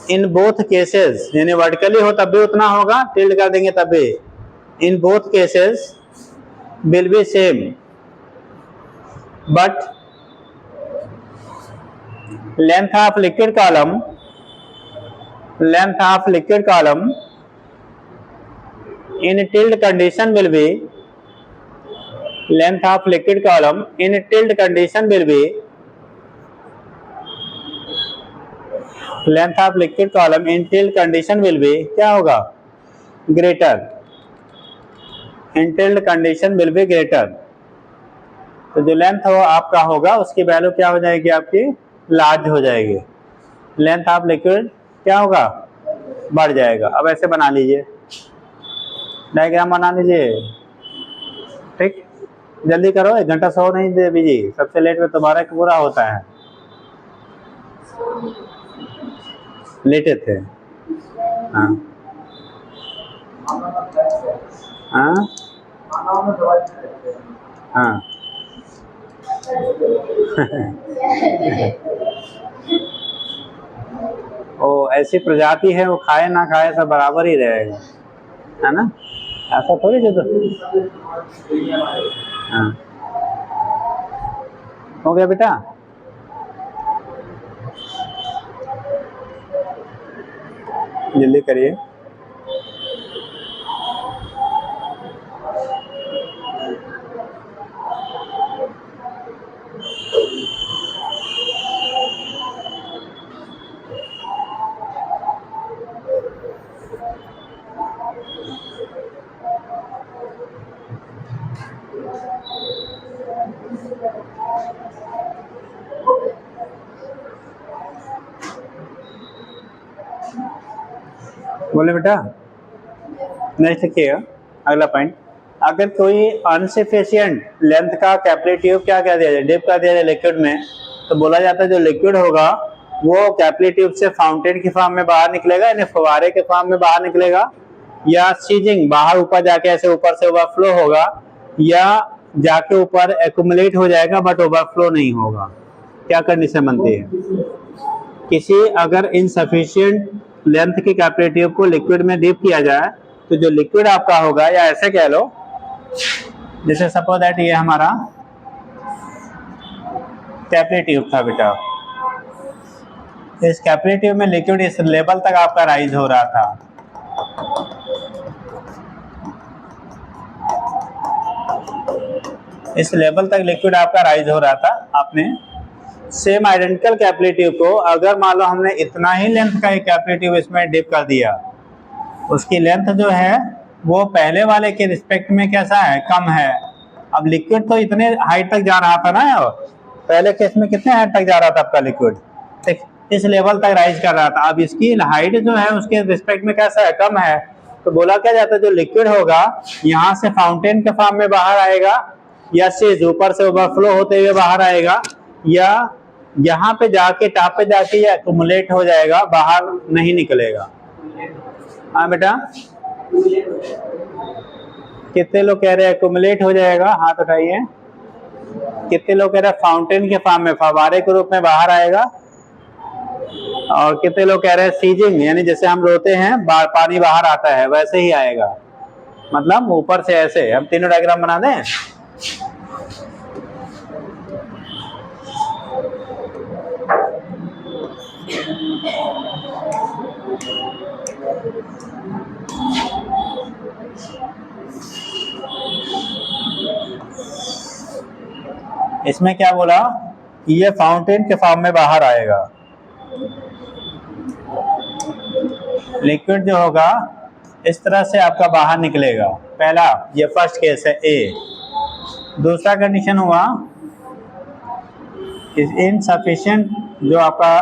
in both cases, यानी वर्टिकली हो तब भी उतना होगा, टिल्ड कर देंगे तब भी, in both cases will be same, but length of liquid column in tilled condition will be, length of liquid column in tilled condition will be, length of liquid column in tilled condition will be क्या होगा, greater, in tilled condition will be greater। तो जो length हो आपका होगा उसकी value क्या हो जाएगी, आपकी लार्ज हो जाएगी, लेंथ ऑफ लिक्विड क्या होगा, बढ़ जाएगा। अब ऐसे बना लीजिए, डायग्राम बना लीजिए, ठीक, जल्दी करो, 1 घंटा सो नहीं दे बीजी, सबसे लेट में तुम्हारा पूरा होता है, लेटे थे। हाँ हाँ हाँ वो ऐसी प्रजाति है, वो खाए ना खाए सब बराबर ही रहेगा, है ना, ऐसा थोड़ी जो तो। हाँ, हो गया बेटा, जल्दी करिए। बोले बेटा, नेक्स्ट देखिएगा, अगला पॉइंट, अगर कोई अनसफिशिएंट लेंथ का कैपिलरी ट्यूब क्या कह दिया जाए, डिप कर दिया जाए लिक्विड में, तो बोला जाता है जो लिक्विड होगा वो कैपिलरी ट्यूब से फाउंटेन की फॉर्म में बाहर निकलेगा, यानी फवारे के फॉर्म में बाहर निकलेगा, या सीजिंग बाहर ऊपर जाके ऐसे ऊपर से ओवरफ्लो होगा, या जाके ऊपर एक्यूमुलेट हो जाएगा बट ओवरफ्लो नहीं होगा। क्या कंडीशन बनती है, किसी अगर इनसफिशिएंट लेंथ की कैपिलरी ट्यूब को लिक्विड में डिप किया जाए तो जो लिक्विड आपका होगा, या ऐसे कह लो, जैसे सपोज दैट ये हमारा कैपिलरी ट्यूब था बेटा, इस कैपिलरी ट्यूब में लिक्विड इस लेवल तक आपका राइज हो रहा था, इस लेवल तक लिक्विड आपका राइज हो रहा था, आपने सेम आइडेंटिकल कैपिलरी ट्यूब को अगर मान लो हमने इतना ही लेंथ का एक कैपिलरी ट्यूब इसमें डिप कर दिया, उसकी लेंथ जो है वो पहले वाले के रिस्पेक्ट में कैसा है, कम है। अब लिक्विड तो इतने हाइट तक जा रहा था ना, पहले केस में कितने हाइट तक जा रहा था आपका लिक्विड, ठीक, इस लेवल तक राइज कर रहा था। अब इसकी हाइट जो है उसके रिस्पेक्ट में कैसा है, कम है, तो बोला क्या जाता है जो लिक्विड होगा यहाँ से फाउंटेन के फॉर्म में बाहर आएगा, या सीज ऊपर से ओवरफ्लो होते हुए बाहर आएगा, या यहाँ पे जाके टॉप पे जाके ये एक्युमुलेट हो जाएगा, बाहर नहीं निकलेगा। हाँ बेटा, कितने लोग कह रहे हैं एक्युमुलेट हो जाएगा, हाथ उठाइए। कितने लोग कह रहे हैं फाउंटेन के फॉर्म में, फवारे के रूप में बाहर आएगा, और कितने लोग कह रहे हैं सीजिंग, यानी जैसे हम रोते हैं पानी बाहर आता है वैसे ही आएगा, मतलब ऊपर से ऐसे। हम तीनों डायग्राम बना दें। इसमें क्या बोला, ये फाउंटेन के फॉर्म में बाहर आएगा, लिक्विड जो होगा इस तरह से आपका बाहर निकलेगा। पहला, ये फर्स्ट केस है ए। दूसरा कंडीशन हुआ इनसफिशिएंट, जो आपका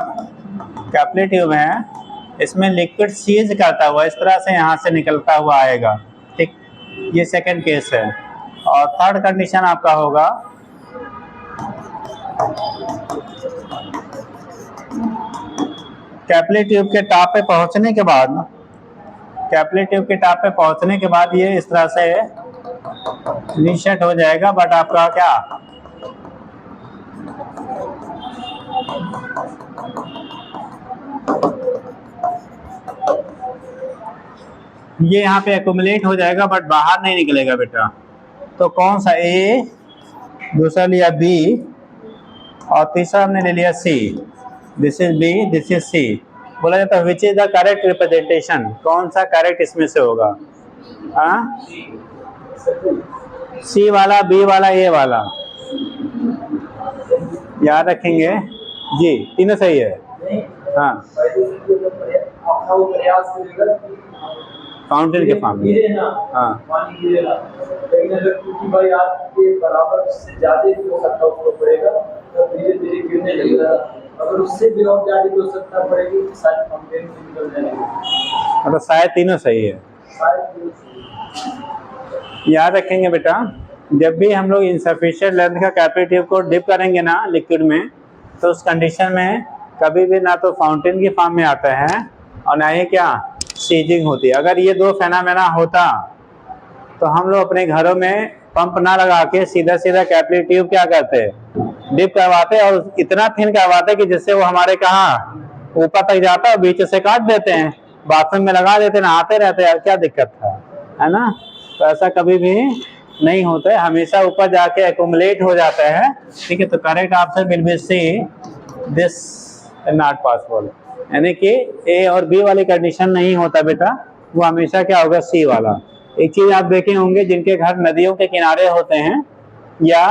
कैपिलरी ट्यूब है इसमें लिक्विड सीज करता हुआ इस तरह से यहाँ से निकलता हुआ आएगा। ठीक, ये सेकंड केस है। और थर्ड कंडीशन आपका होगा कैपिलरी ट्यूब के टॉप पे पहुंचने के बाद, कैपिलरी ट्यूब के टॉप पे पहुंचने के बाद ये इस तरह से रीसेट हो जाएगा, बट आपका क्या ये यहाँ पे एक्युमुलेट हो जाएगा बट बाहर नहीं निकलेगा बेटा। तो कौन सा, ए, दूसरा लिया बी, और तीसरा हमने ले लिया C. This is B, this is C. बोला जाता है which is the correct representation, कौन सा करेक्ट इसमें से होगा? सी वाला, बी वाला, ए वाला, याद रखेंगे जी, तीनों सही है। हाँ, फाउंटेन के फॉर्म में। हाँ, लेकिन अगर क्योंकि भाई आपके बराबर से ज्यादा हो सकता उसको पड़ेगा तो धीरे धीरे गिरने लगेगा, अगर उससे भी और ज्यादा हो सकता पड़ेगी तो शायद फाउंटेन से निकल जाएगा। मतलब शायद तीनों सही है, याद रखेंगे बेटा। जब भी हम लोग इनसफिशिएंट लेंथ का कैपिलरी ट्यूब को डिप करेंगे ना लिक्विड में, तो उस कंडीशन में कभी भी ना तो फाउंटेन की फॉर्म में आता है और ना ही क्या सीजिंग होती है। अगर ये दो फेनामेना होता तो हम लोग अपने घरों में पंप ना लगा के सीधा सीधा कैपिलरी ट्यूब क्या करते, डिप करवाते, और इतना थिन करवाते कि जिससे वो हमारे कहाँ ऊपर तक जाता है, बीच से काट देते हैं, बाथरूम में लगा देते, नहाते रहते हैं, क्या दिक्कत था, है ना? तो ऐसा कभी भी नहीं होता है, हमेशा ऊपर जाके एक्युमुलेट हो जाता है। ठीक है, तो correct answer will be C, this not possible, यानी कि ए और बी वाली कंडीशन नहीं होता बेटा, वो हमेशा क्या होगा, सी वाला। एक चीज आप देखे होंगे जिनके घर नदियों के किनारे होते हैं या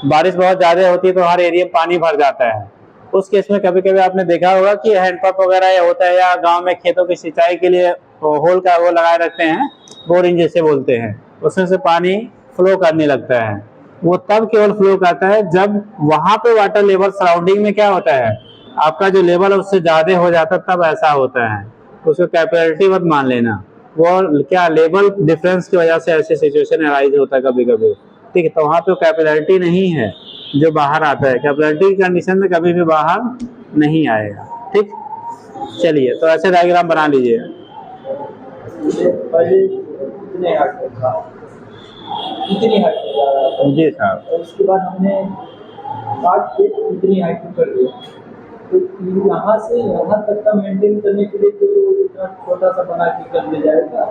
बारिश बहुत ज्यादा होती है तो हर एरिया पानी भर जाता है, उस केस में कभी कभी आपने देखा होगा कि हैंडपंप वगैरह होता है, या गांव में खेतों की सिंचाई के लिए होल का वो लगाए रखते हैं, बोरिंग जैसे बोलते हैं, उसमें से पानी फ्लो करने लगता है। वो तब केवल फ्लो करता है जब वहां पे वाटर लेवल सराउंडिंग में क्या होता है, आपका जो लेवल है उससे ज्यादा हो जाता है, तब ऐसा होता है। उसको कैपेसिटी मत मान लेना, वो क्या लेवल डिफरेंस की वजह से ऐसे सिचुएशन अराइज होता है कभी कभी। ठीक है, तो वहाँ पे कैपेसिटी नहीं है जो बाहर आता है, कैपेसिटी की कंडीशन में कभी भी बाहर नहीं आएगा। ठीक, चलिए तो ऐसे डायग्राम बना लीजिए। जी साहब, उसके बाद हमने काट के इतनी हाइट कर दिया, तो यहाँ से यहाँ तक का मेंटेन करने के लिए तो इतना छोटा सा बना के कर दिया जाएगा।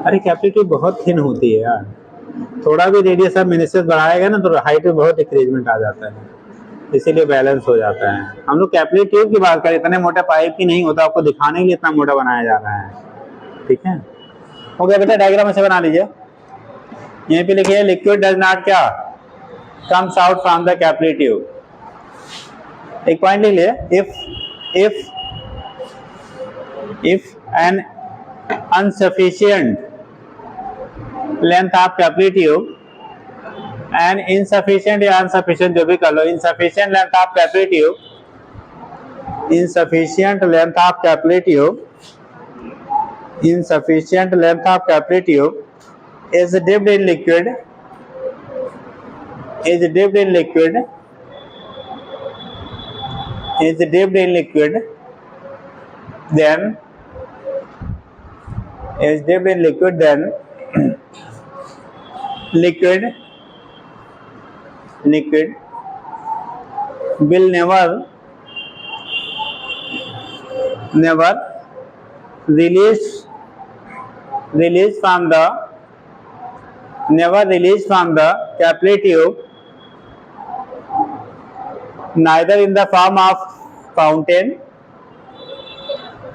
अरे कैपेसिटी बहुत थिन होती है यार, थोड़ा भी रेडियस आप मिनिसेस बढ़ाएगा ना तो हाइट में बहुत डिक्रीजमेंट आ जाता है, इसीलिए बैलेंस हो जाता है। हम लोग कैपिलरी ट्यूब की बात करें, इतने मोटे पाइप की नहीं होता, आपको दिखाने के लिए इतना मोटा बनाया जा रहा है। ठीक है, हो गया बेटा, डायग्राम ऐसे बना लीजिए। यहीं पे लिखिए लिक्विड डज नॉट क्या comes out from the capillary tube. एक पॉइंट लिख लिए, if an insufficient length of capillary tube and insufficient या अनसफिशिएंट जो भी कर लो, insufficient length of capillary tube, insufficient length of capillary tube, insufficient length of capillary tube is dipped in liquid, is dipped in liquid, is dipped in liquid, then is dipped in liquid, then liquid will never release from the capillary tube, neither in the form of fountain,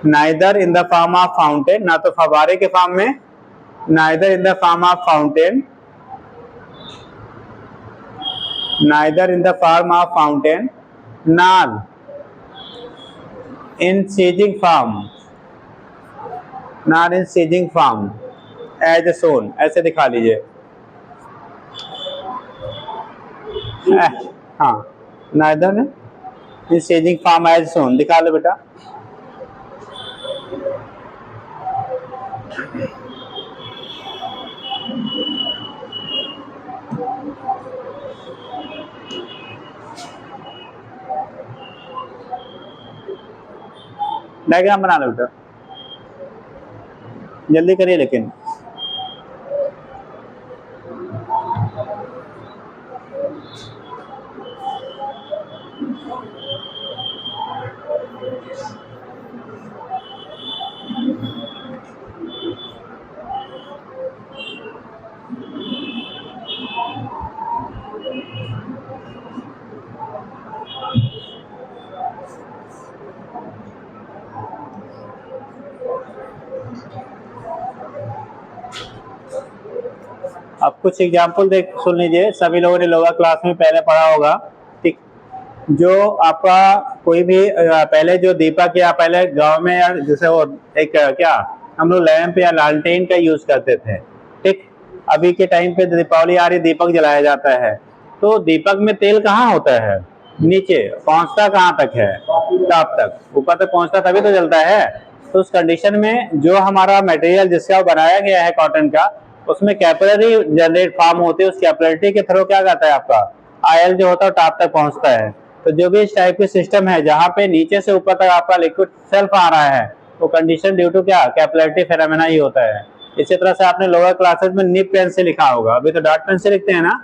neither in the form of fountain, ना तो फवारे के form में, neither in the form of fountain, neither in the form of fountain, nor in seizing form, nor in seizing form as shown, ऐसे दिखा लीजिए। हाँ, neither in seizing form as shown दिखा लो बेटा। डायग्राम बना लो बेटा, जल्दी करिए लेकिन। अब कुछ एग्जाम्पल देख सुन लीजिए, सभी लोगों ने लोअर क्लास में पहले पढ़ा होगा। ठीक, जो आपका कोई भी पहले जो दीपक या पहले गांव में या जैसे वो एक क्या हम लोग लैंप या लालटेन का यूज करते थे। ठीक, अभी के टाइम पे दीपावली आ रही, दीपक जलाया जाता है, तो दीपक में तेल कहाँ होता है? नीचे, पहुंचता कहाँ तक है? टॉप तक, ऊपर तक पहुंचता तभी तो जलता है। तो उस कंडीशन में जो हमारा मटेरियल जिसका बनाया गया है कॉटन का, उसमें कैपिलरी जनरेट फॉर्म होती है, उस कैपिलरिटी के थ्रू क्या करता है आपका आयल जो होता है टॉप तक पहुंचता है। तो जो भी इस टाइप के सिस्टम है जहां पे नीचे से ऊपर तक आपका लिक्विड सेल्फ आ रहा है, वो कंडीशन ड्यू टू क्या कैपिलरिटी फेनोमेना ही होता है। इसी तरह से आपने लोअर क्लासेस में निप पेन से लिखा होगा, अभी तो डॉट पेन से लिखते हैं ना।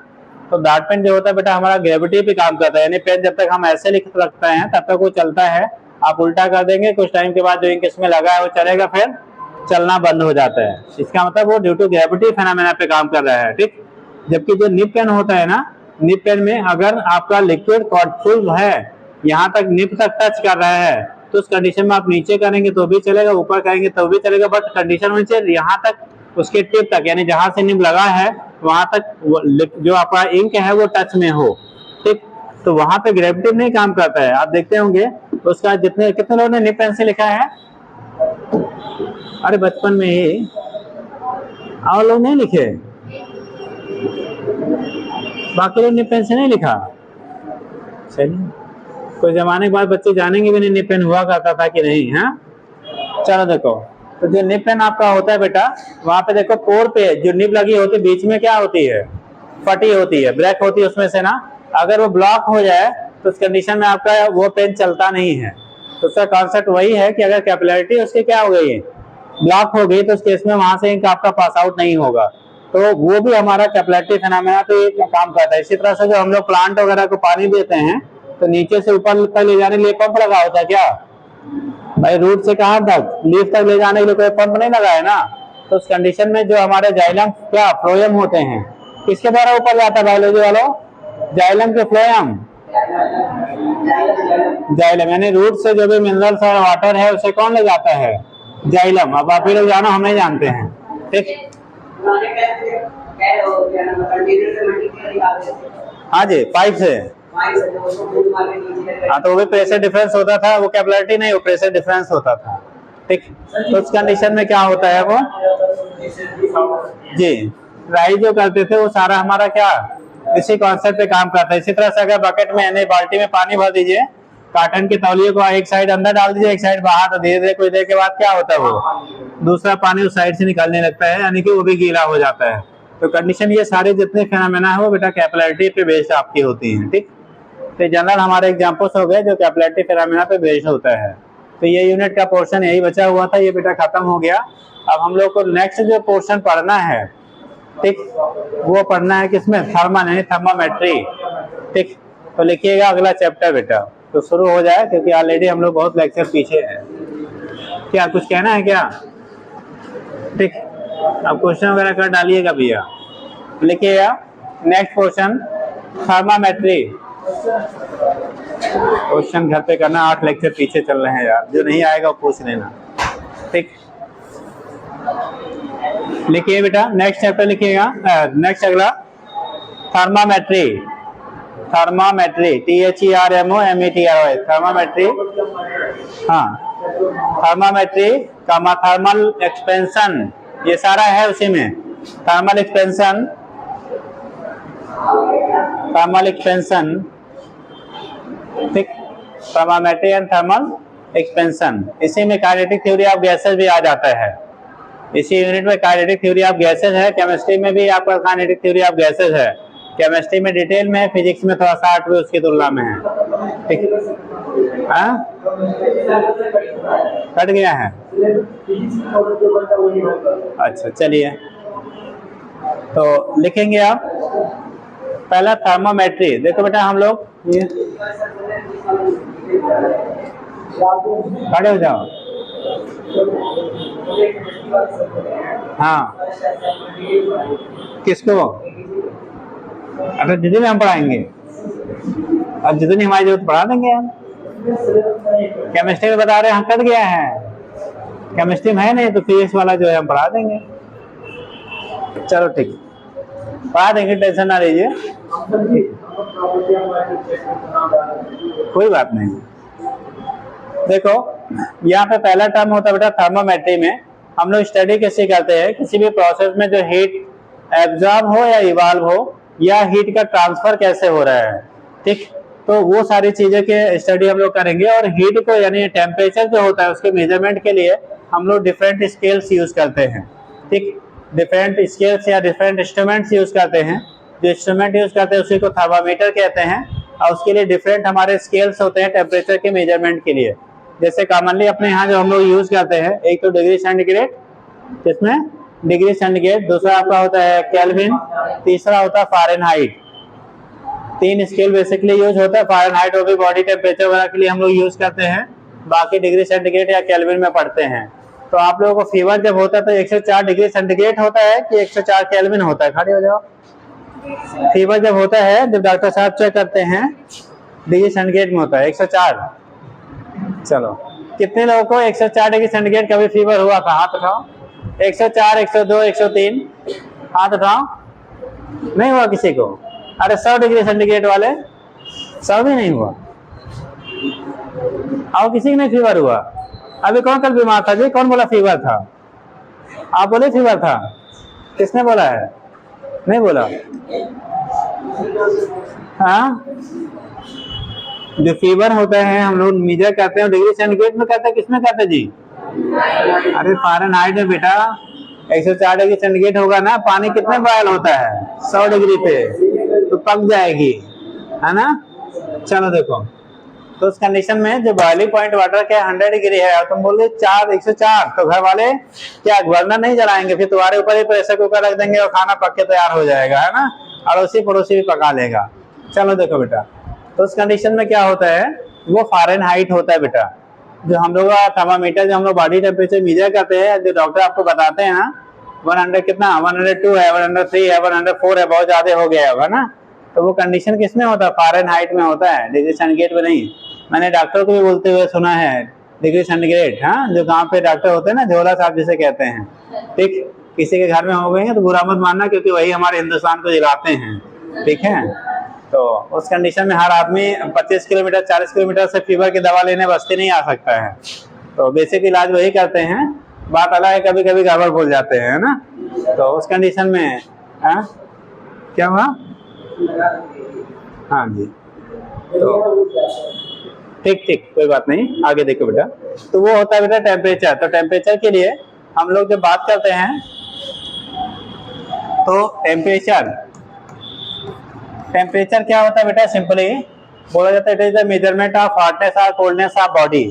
तो डॉट पेन जो होता है बेटा हमारा ग्रेविटी पे काम करता है, यानी पेन जब तक हम ऐसे लिख रखते हैं तब तक वो चलता है। आप उल्टा कर देंगे, कुछ टाइम के बाद जो इंक इसमें लगा है वो चलेगा, फिर चलना बंद हो जाता है। इसका मतलब वो ड्यू टू ग्रेविटी फेनोमेना पे काम कर रहा है। ठीक, जबकि जो निप पेन होता है ना, निप पेन में अगर आपका लिक्विड फुल है, यहाँ तक निप तक टच कर रहा है, तो उस कंडीशन में आप नीचे करेंगे तो भी चलेगा, ऊपर करेंगे तो भी चलेगा, बट कंडीशन होनी चाहिए यहाँ तक उसके टिप तक, यानी जहां से निप लगा है वहां तक जो आपका इंक है वो टच में हो। ठीक, तो वहां पे ग्रेविटी नहीं काम करता है। आप देखते होंगे उसका जितने कितने लोगों ने निप पेन से लिखा है? अरे बचपन में ही, और लोग नहीं लिखे, बाकी लोग निप पेन से नहीं लिखा। चलिए, कुछ जमाने के बाद बच्चे जानेंगे भी नहीं निप पेन हुआ करता था कि नहीं। हाँ, चलो देखो, तो जो निप पेन आपका होता है बेटा, वहां पे देखो पोर पे जो निप लगी होती है बीच में क्या होती है? फटी होती है, ब्रेक होती है उसमें से ना। अगर वो ब्लॉक हो जाए तो उस कंडीशन में आपका वो पेन चलता नहीं है। तो उसका कॉन्सेप्ट वही है कि अगर कैपिलरिटी उसकी क्या हो गई, ब्लॉक हो गई, तो उस केस में वहां से इंक आपका पास आउट नहीं होगा। तो वो भी हमारा कैपिलरिटी फेनोमेना पे काम करता है। इसी तरह से जो हम लोग प्लांट वगैरह को पानी देते हैं तो नीचे से ऊपर तक ले जाने के लिए पंप लगा होता है क्या भाई? रूट से कहां तक, लीफ तक ले जाने के लिए कोई पंप नहीं लगा है ना। तो उस कंडीशन में जो हमारे जाइलम क्या फ्लोएम होते हैं, किसके द्वारा ऊपर जाता है बायोलॉजी वालों? जाइलम के फ्लोएम, जाइलम, यानी रूट से जो भी मिनरल्स और वाटर है उसे कौन ले जाता है? जाइलम। अब आप ही लोग जानो, हम नहीं जानते हैं। ठीक, हाँ जी, पाइप से। हाँ, तो वो भी प्रेशर डिफरेंस होता था, वो कैपिलरिटी नहीं, वो प्रेशर डिफरेंस होता था। ठीक, तो उस कंडीशन में क्या होता है वो जी राइज जो करते थे वो सारा हमारा क्या इसी कॉन्सेप्ट पे काम करता है। इसी तरह से अगर बकेट में यानी बाल्टी में पानी भर दीजिए, काटन के तौलिए को एक साइड अंदर डाल दीजिए, एक साइड बाहर, तो धीरे धीरे कुछ देर के बाद क्या होता है, वो दूसरा पानी उस साइड से निकलने लगता है, यानी कि वो भी गीला हो जाता है। तो कंडीशन ये सारे जितने फेनोमेना है वो बेटा कैपिलरिटी पे बेस्ड आपकी होती हैं। ठीक, तो जनरल हमारे एग्जांपल्स हो गए जो कैपिलरिटी फेनोमेना पे बेस्ड होता है। तो ये यूनिट का पोर्शन यही बचा हुआ था, ये बेटा खत्म हो गया। अब हम लोग को नेक्स्ट जो पोर्शन पढ़ना है, ठीक, वो पढ़ना है किसमें, थर्मल यानी थर्मामेट्री। ठीक, तो लिखिएगा अगला चैप्टर बेटा, तो शुरू हो जाए, क्योंकि ऑलरेडी हम लोग बहुत लेक्चर पीछे हैं। क्या कुछ कहना है क्या? ठीक, अब क्वेश्चन वगैरह कर डालिएगा भैया। लिखिएगा नेक्स्ट पोर्शन थर्मामेट्री। क्वेश्चन घर पे करना, 8 लेक्चर पीछे चल रहे हैं यार, जो नहीं आएगा वो पूछ लेना। ठीक, लिखिए बेटा नेक्स्ट चैप्टर लिखिएगा, नेक्स्ट अगला थर्मामेट्री। थर्मामेट्री THERMOMETRY, थर्मामेट्री। हाँ, थर्मामेट्री का थर्मल एक्सपेंशन, ये सारा है उसी में। थर्मल एक्सपेंशन, थर्मल एक्सपेंशन, ठीक, थर्मामेट्री एंड थर्मल एक्सपेंशन। इसी में काइनेटिक थ्योरी ऑफ गैसेस भी आ जाता है। इसी यूनिट में काइनेटिक थ्योरी ऑफ गैसेस है, केमिस्ट्री में भी आपका काइनेटिक थ्योरी ऑफ गैसेस है। केमिस्ट्री में डिटेल में, फिजिक्स में थोड़ा सा भी उसकी तुलना में है। ठीक, हाँ कट गया है, अच्छा चलिए, तो लिखेंगे आप पहला थर्मामेट्री। देखो बेटा हम लोग ये खड़े हो जाओ, हाँ किसको, अच्छा जितने में हम पढ़ाएंगे, अब जितनी हमारी जरूरत पढ़ा देंगे हम। केमिस्ट्री में बता रहे हैं, कट गया है, केमिस्ट्री में है नहीं, तो फिजिक्स वाला जो है हम पढ़ा देंगे। चलो ठीक, पढ़ा देंगे, टेंशन ना लीजिए, कोई बात नहीं। देखो यहाँ पे पहला टर्म होता है बेटा थर्मामेट्री में हम लोग स्टडी कैसे करते हैं, किसी भी प्रोसेस में जो हीट एब्जॉर्ब हो या इवॉल्व हो, या हीट का ट्रांसफर कैसे हो रहा है। ठीक, तो वो सारी चीजें के स्टडी हम लोग करेंगे। और हीट को यानी टेम्परेचर जो होता है उसके मेजरमेंट के लिए हम लोग डिफरेंट स्केल्स यूज करते हैं। ठीक, डिफरेंट स्केल्स या डिफरेंट इंस्ट्रूमेंट्स यूज करते हैं। जो इंस्ट्रूमेंट यूज करते हैं उसी को थर्मामीटर कहते हैं, और उसके लिए डिफरेंट हमारे स्केल्स होते हैं टेम्परेचर के मेजरमेंट के लिए। जैसे कॉमनली अपने यहाँ जो हम लोग यूज करते हैं, एक तो डिग्री सेंटीग्रेड, किसमें डिग्री सेंटीग्रेड, दूसरा आपका होता है केल्विन, तीसरा होता है फ़ारेनहाइट। 3 स्केल बेसिकली यूज होता है। फ़ारेनहाइट वो भी बॉडी टेम्परेचर वगैरह के लिए हम लोग यूज करते हैं, बाकी डिग्री सेंटीग्रेड या केल्विन में पढ़ते हैं। तो आप लोगों को फीवर जब होता है तो 104 डिग्री सेंटीग्रेड होता है कि 104 केल्विन होता है, खड़े हो जाओ। फीवर जब होता है, जब डॉक्टर साहब चेक करते हैं, डिग्री सेंटीग्रेड में होता है 104। चलो, कितने लोगों को 104 डिग्री सेंटीग्रेड कभी फीवर हुआ था, हाथ उठाओ। 104, 102, 103, हाथ उठाओ। नहीं हुआ किसी को? अरे 100 डिग्री सेंटीग्रेड वाले, 100 भी नहीं हुआ। और किसी को नहीं फीवर हुआ? अभी कौन कल बीमार था जी? कौन बोला फीवर था? आप बोले फीवर था? किसने बोला है? नहीं बोला। हाँ, जो फीवर होता है हम लोग मेजर करते हैं डिग्री सेंटीग्रेड में करते हैं, किसमें करते हैं जी? अरे फ़ारेनहाइट में बेटा 104 डिग्री सेंटीग्रेड होगा ना, पानी कितने बॉयल होता है? 100 डिग्री पे, तो पक जाएगी, है ना। चलो देखो, तो उस कंडीशन में जो बॉइलिंग पॉइंट वाटर का 100 डिग्री है, और तुम बोल रहे 104, तो घर वाले क्या बर्नर नहीं जलाएंगे? फिर तुम्हारे ऊपर ही प्रेशर कुकर रख देंगे और खाना पक के तैयार हो जाएगा, है ना, अड़ोसी पड़ोसी भी पका लेगा। चलो देखो बेटा, तो उस कंडीशन में क्या होता है, वो फ़ारेनहाइट होता है बेटा। जो हम लोग थर्मामीटर, जो हम लोग बॉडी टेम्परेचर मेजर करते हैं, जो डॉक्टर आपको बताते हैं ना, 100 कितना, 102 है, 103 है, 104 है, बहुत ज्यादा हो गया होगा ना, तो वो कंडीशन किस में होता है? फ़ारेनहाइट में होता है, डिग्री सेंटीग्रेड में नहीं। मैंने डॉक्टर को भी बोलते हुए सुना है डिग्री सेंटीग्रेड। हाँ, जो गांव पे डॉक्टर होते हैं ना, झोला साहब जिसे कहते हैं। ठीक, किसी के घर में हो गए तो बुरा मत मानना, क्योंकि वही हमारे हिंदुस्तान को जिलाते हैं। ठीक है, तो उस कंडीशन में हर आदमी 25 किलोमीटर 40 किलोमीटर से फीवर की दवा लेने बस्ती नहीं आ सकता है, तो बेसिक इलाज वही करते हैं। बात अलग है, कभी कभी गड़बड़ भूल जाते हैं, है ना। तो उस कंडीशन में क्या हुआ? हाँ जी, तो ठीक ठीक, कोई बात नहीं, आगे देखो बेटा। तो वो होता है बेटा टेम्परेचर। तो टेम्परेचर के लिए हम लोग जब बात करते हैं तो टेम्परेचर क्या होता है बेटा, सिंपली बोला जाता है it is the measurement of hotness और कोल्डनेस ऑफ बॉडी।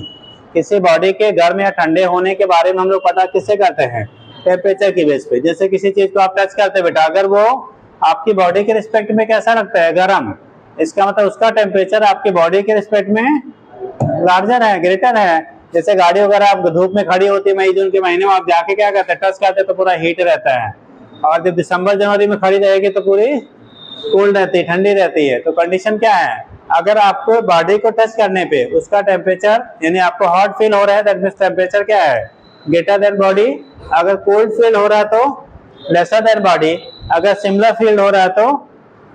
किसी बॉडी के गर्म या ठंडे होने के बारे में हम लोग पता किससे करते हैं, टेम्परेचर की बेस पे। जैसे किसी चीज को आप टच करते हैं बेटा, अगर वो आपकी बॉडी के रिस्पेक्ट में कैसा लगता है, गर्म, इसका मतलब उसका टेम्परेचर आपकी बॉडी के रिस्पेक्ट में लार्जर है, ग्रेटर है। जैसे गाड़ी वगैरह आप धूप में खड़ी होती है मई जून के महीने में, आप जाके क्या करते हैं, टच करते हैं तो पूरा हीट रहता है, और जब दिसंबर जनवरी में खड़ी रहेगी तो पूरी कोल्ड रहती है, ठंडी रहती है। तो कंडीशन क्या है, अगर आपको बॉडी को टच करने पे उसका टेम्परेचर यानी आपको हॉट फील हो रहा है, दैट मींस टेम्परेचर क्या है, ग्रेटर देन बॉडी। अगर कोल्ड फील हो रहा है तो लेसर देन बॉडी। अगर सिमिलर फील हो रहा है तो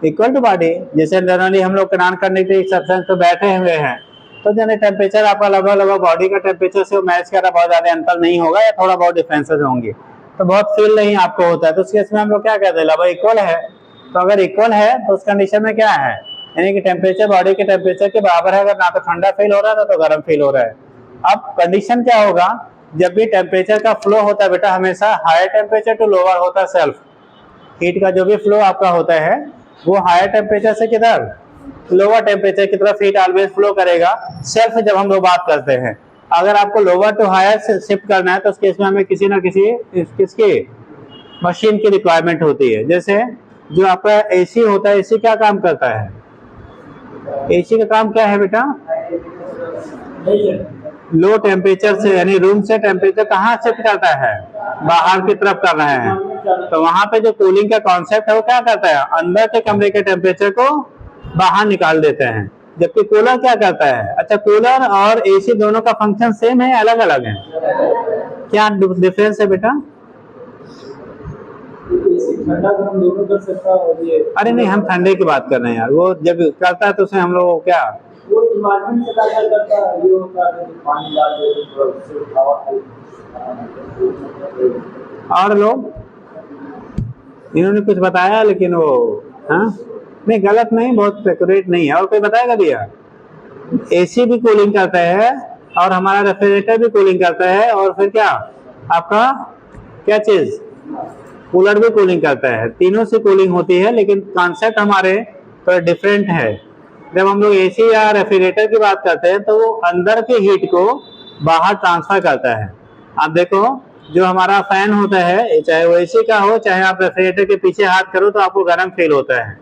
इक्वल टू बॉडी। जैसे जनरली हम लोग स्नान करने के लिए सब्सटेंस पे बैठे हुए हैं, तो जैसे टेम्परेचर आपका लगभग बॉडी का टेम्परेचर से मैच कर रहा, बहुत ज्यादा अंतर नहीं होगा या थोड़ा बहुत डिफरेंसेस होंगे, तो बहुत फील नहीं आपको होता है। तो उस केस में हम लोग क्या कहते हैं, लगभग इक्वल है। तो अगर इक्वल है तो उस कंडीशन में क्या है, यानी कि टेम्परेचर बॉडी के टेम्परेचर के बराबर है, अगर ना तो ठंडा फील हो रहा है तो गर्म फील हो रहा है। अब कंडीशन क्या होगा, जब भी टेम्परेचर का फ्लो होता है बेटा, हमेशा हायर टेम्परेचर टू लोअर होता है सेल्फ। हीट का जो भी फ्लो आपका होता है वो हायर टेम्परेचर से किधर, लोअर टेम्परेचर की तरफ हीट ऑलवेज फ्लो करेगा सेल्फ, जब हम लोग बात करते हैं। अगर आपको लोअर टू हायर से शिफ्ट करना है तो उस केस में हमें किसी ना किसी किसकी मशीन की रिक्वायरमेंट होती है। जैसे जो आपका एसी होता है, एसी क्या काम करता है, एसी का काम क्या है बेटा, लो टेम्परेचर से यानी रूम से टेम्परेचर कहाँ शिफ्ट करता है, बाहर की तरफ कर रहे हैं। तो वहां पे जो कूलिंग का कॉन्सेप्ट है वो क्या करता है, अंदर के कमरे के टेम्परेचर को बाहर निकाल देते हैं। जबकि कूलर क्या करता है, अच्छा कूलर और एसी दोनों का फंक्शन सेम है, अलग अलग है, क्या डिफरेंस है बेटा? ठंडा गरम दोनों कर सकता है। अरे नहीं, हम ठंडे की बात कर रहे हैं यार, वो जब करता है तो उसमें हम लोग क्या, वो इन्वायरमेंट से क्या करता है, ये होता है कि पानी डाल देते और लोग इन्होंने कुछ बताया, लेकिन वो हाँ नहीं, गलत नहीं, बहुत एक्यूरेट नहीं है। और कोई बताएगा भैया, एसी भी कूलिंग करता है और हमारा रेफ्रिजरेटर भी कूलिंग करता है, और फिर क्या आपका क्या चीज, कूलर भी कूलिंग करता है। तीनों से कूलिंग होती है, लेकिन कॉन्सेप्ट हमारे थोड़ा डिफरेंट है। जब हम लोग एसी या रेफ्रिजरेटर की बात करते हैं तो वो अंदर के हीट को बाहर ट्रांसफर करता है। आप देखो जो हमारा फैन होता है, चाहे वो एसी का हो चाहे आप रेफ्रिजरेटर के पीछे हाथ करो तो आपको गर्म फील होता है।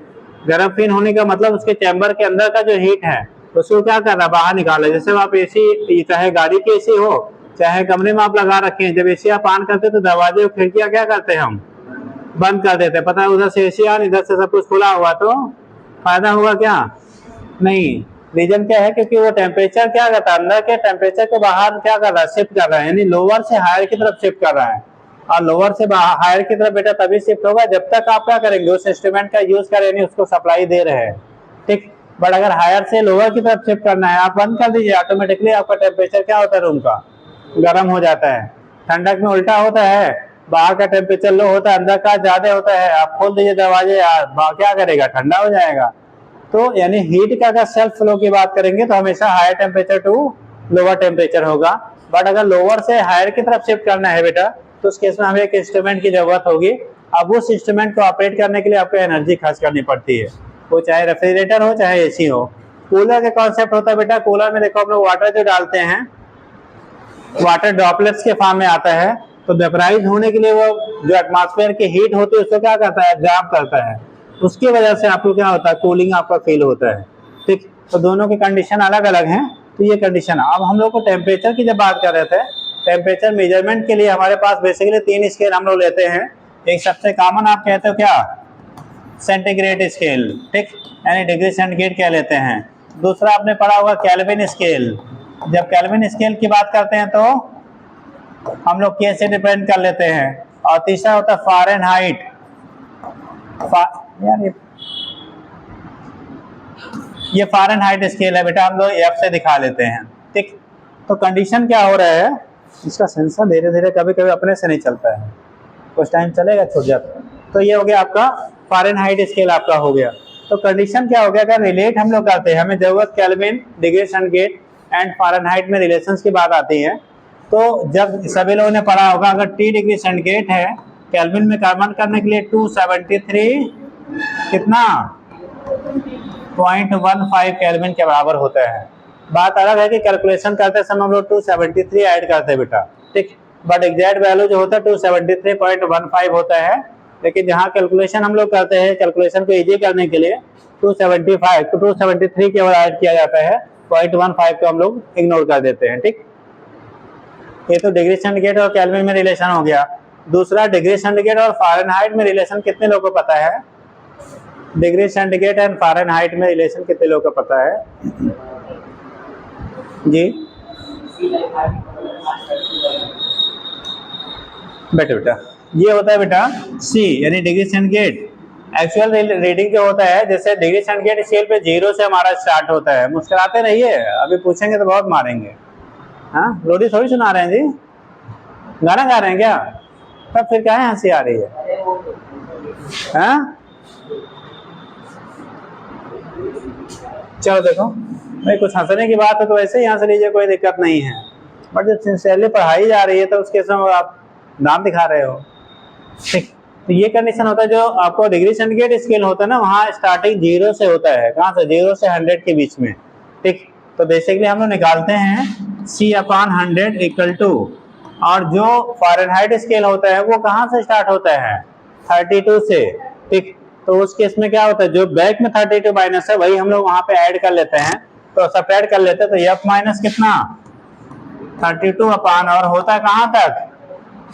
गर्म फील होने का मतलब उसके चैम्बर के अंदर का जो हीट है उसको क्या कर रहा है, बाहर निकाल रहा है। जैसे आप एसी, चाहे गाड़ी की एसी हो चाहे कमरे में आप लगा रखे हैं, जब एसी आप ऑन करते हैं तो दरवाजे और खिड़कियां क्या करते हैं, हम बंद कर देते हैं। पता है उधर से एसी ऑन, इधर से सब कुछ खुला हुआ, तो फायदा होगा क्या, नहीं। रीजन क्या है, क्योंकि वो टेम्परेचर क्या करता है, अंदर के टेम्परेचर को बाहर क्या कर रहा है, शिफ्ट कर रहा है, यानी लोअर से हायर की तरफ शिफ्ट कर रहा है। और लोअर से हायर की तरफ बेटा तभी शिफ्ट होगा जब तक आप क्या करेंगे, उस इंस्ट्रूमेंट का यूज करें, यानी उसको सप्लाई दे रहे हैं, ठीक। बट अगर हायर से लोअर की तरफ शिफ्ट करना है, आप बंद कर दीजिए, ऑटोमेटिकली आपका टेम्परेचर क्या होता है, रूम का गर्म हो जाता है। ठंडक में उल्टा होता है, बाहर का टेम्परेचर लो होता है, अंदर का ज्यादा होता है। आप खोल दीजिए दरवाजे, क्या करेगा, ठंडा हो जाएगा। तो यानी हीट का अगर सेल्फ फ्लो की बात करेंगे तो हमेशा higher temperature to lower temperature होगा। बट अगर लोअर से हायर की तरफ शिफ्ट करना है बेटा तो उस केस में हमें एक इंस्ट्रूमेंट की जरूरत होगी। अब उस इंस्ट्रूमेंट को ऑपरेट करने के लिए आपको एनर्जी खर्च करनी पड़ती है, वो चाहे रेफ्रिजरेटर हो चाहे एसी हो। कूलर का कॉन्सेप्ट होता है बेटा, कूलर में देखो हम लोग वाटर जो डालते हैं, वाटर ड्रॉपलेट्स के फॉर्म में आता है, तो वेपराइज होने के लिए वो जो एटमॉस्फेयर की हीट होती है उसको क्या करता है, एब्जॉर्ब करता है। उसकी वजह से आपको क्या होता है, कूलिंग आपका फील होता है, ठीक। तो दोनों की कंडीशन अलग अलग हैं। तो ये कंडीशन, अब हम लोग को टेम्परेचर की जब बात कर रहे थे, टेम्परेचर मेजरमेंट के लिए हमारे पास बेसिकली 3 स्केल हम लोग लेते हैं। एक सबसे कॉमन आप कहते हो क्या, सेंटीग्रेड स्केल, ठीक, यानी डिग्री सेंटीग्रेड कह लेते हैं। दूसरा आपने पढ़ा होगा केल्विन स्केल। जब केल्विन स्केल की बात करते हैं तो हम लोग के से डिपेंड कर लेते हैं। और तीसरा होता है फ़ारेनहाइट। यार ये फ़ारेनहाइट स्केल है बेटा, हम लोग एफ से दिखा लेते हैं, ठीक। तो कंडीशन क्या हो रहा है, इसका सेंसर धीरे धीरे कभी कभी अपने से नहीं चलता है, कुछ टाइम चलेगा छूट जाता है। तो ये हो गया आपका फ़ारेनहाइट स्केल आपका हो गया। तो कंडीशन क्या हो गया, अगर रिलेट हम लोग करते हैं, हमें जरूरत kelvin, degree centigrade and Fahrenheit में रिलेशंस की बात आती है। तो जब सभी लोगों ने पढ़ा होगा, अगर T डिग्री सेंटीग्रेड है, केल्विन में कन्वर्ट करने के लिए 273 कितना 0.15 केल्विन के बराबर होता है। बात अलग है कि कैलकुलेशन करते समय हम लोग 273 ऐड करते हैं बेटा, ठीक, बट एग्जैक्ट वैल्यू जो होता है 273.15 होता है। लेकिन जहाँ कैलकुलेशन हम लोग करते हैं, कैलकुलेशन को इजी करने के लिए 273 केवल ऐड किया जाता है, 0.15 को हम लोग इग्नोर कर देते हैं, ठीक। ये तो डिग्री सेंटीग्रेड और केल्विन में रिलेशन हो गया। दूसरा, डिग्री सेंटीग्रेड और फ़ारेनहाइट में रिलेशन कितने लोगों को पता है? डिग्री सेंटीग्रेड एंड फ़ारेनहाइट में रिलेशन कितने लोगों को पता है जी? बेटा ये होता है बेटा C यानी डिग्री सेंटीग्रेड। एक्चुअल रीडिंग जो होता है, जैसे डिग्री सेंटीग्रेड स्केल पे 0 से हमारा स्टार्ट होता है। मुस्कुराते रहिए, अभी पूछेंगे तो बहुत मारेंगे। हाँ, लोरी थोड़ी सुना रहे हैं जी, गाना गा रहे हैं क्या? तब फिर क्या है हंसी आ रही है? हाँ चलो देखो भाई, कुछ हंसने की बात है तो वैसे ही हंस लीजिए, कोई दिक्कत नहीं है। बट जब सिंसियरली पढ़ाई जा रही है तो उसके समय आप नाम दिखा रहे हो, ठीक। तो ये कंडीशन होता है, जो आपको डिग्री सेंटीग्रेड स्केल होता है ना, वहाँ स्टार्टिंग 0 से होता है। कहाँ से? 0 से 100 के बीच में, ठीक। तो बेसिकली हम लोग निकालते हैं C/100 इक्वल टू, और जो फ़ारेनहाइट स्केल होता है वो कहाँ से स्टार्ट होता है? 32 से, ठीक। तो उस केस में क्या होता है, जो बैक में 32 माइनस है वही हम लोग वहाँ पे ऐड कर लेते हैं, तो सब्ट्रैक्ट कर लेते हैं। तो F माइनस कितना 32 अपान, और होता है कहाँ तक?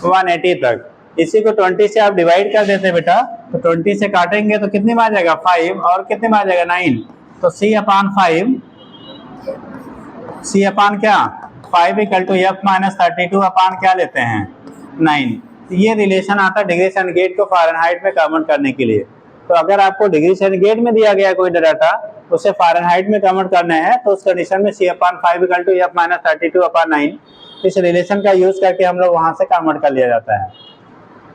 180 तक। इसी को 20 से आप डिवाइड कर देते हैं बेटा, तो 20 से काटेंगे तो कितने में आ जाएगा? 5, और कितने में आ जाएगा? 9। तो C/5, C/5 क्या 5 इक्वल टू F माइनस 32 अपान क्या लेते हैं? 9। ये रिलेशन आता है डिग्री सेंटीग्रेड को फ़ारेनहाइट में कन्वर्ट करने के लिए। तो अगर आपको डिग्री सेंटीग्रेड में दिया गया कोई डाटा, उसे फ़ारेनहाइट में कन्वर्ट करना है, तो उस कंडीशन में C/5 equal to F minus 32 upon 9, इस रिलेशन का यूज करके हम लोग वहां से कन्वर्ट कर लिया जाता है।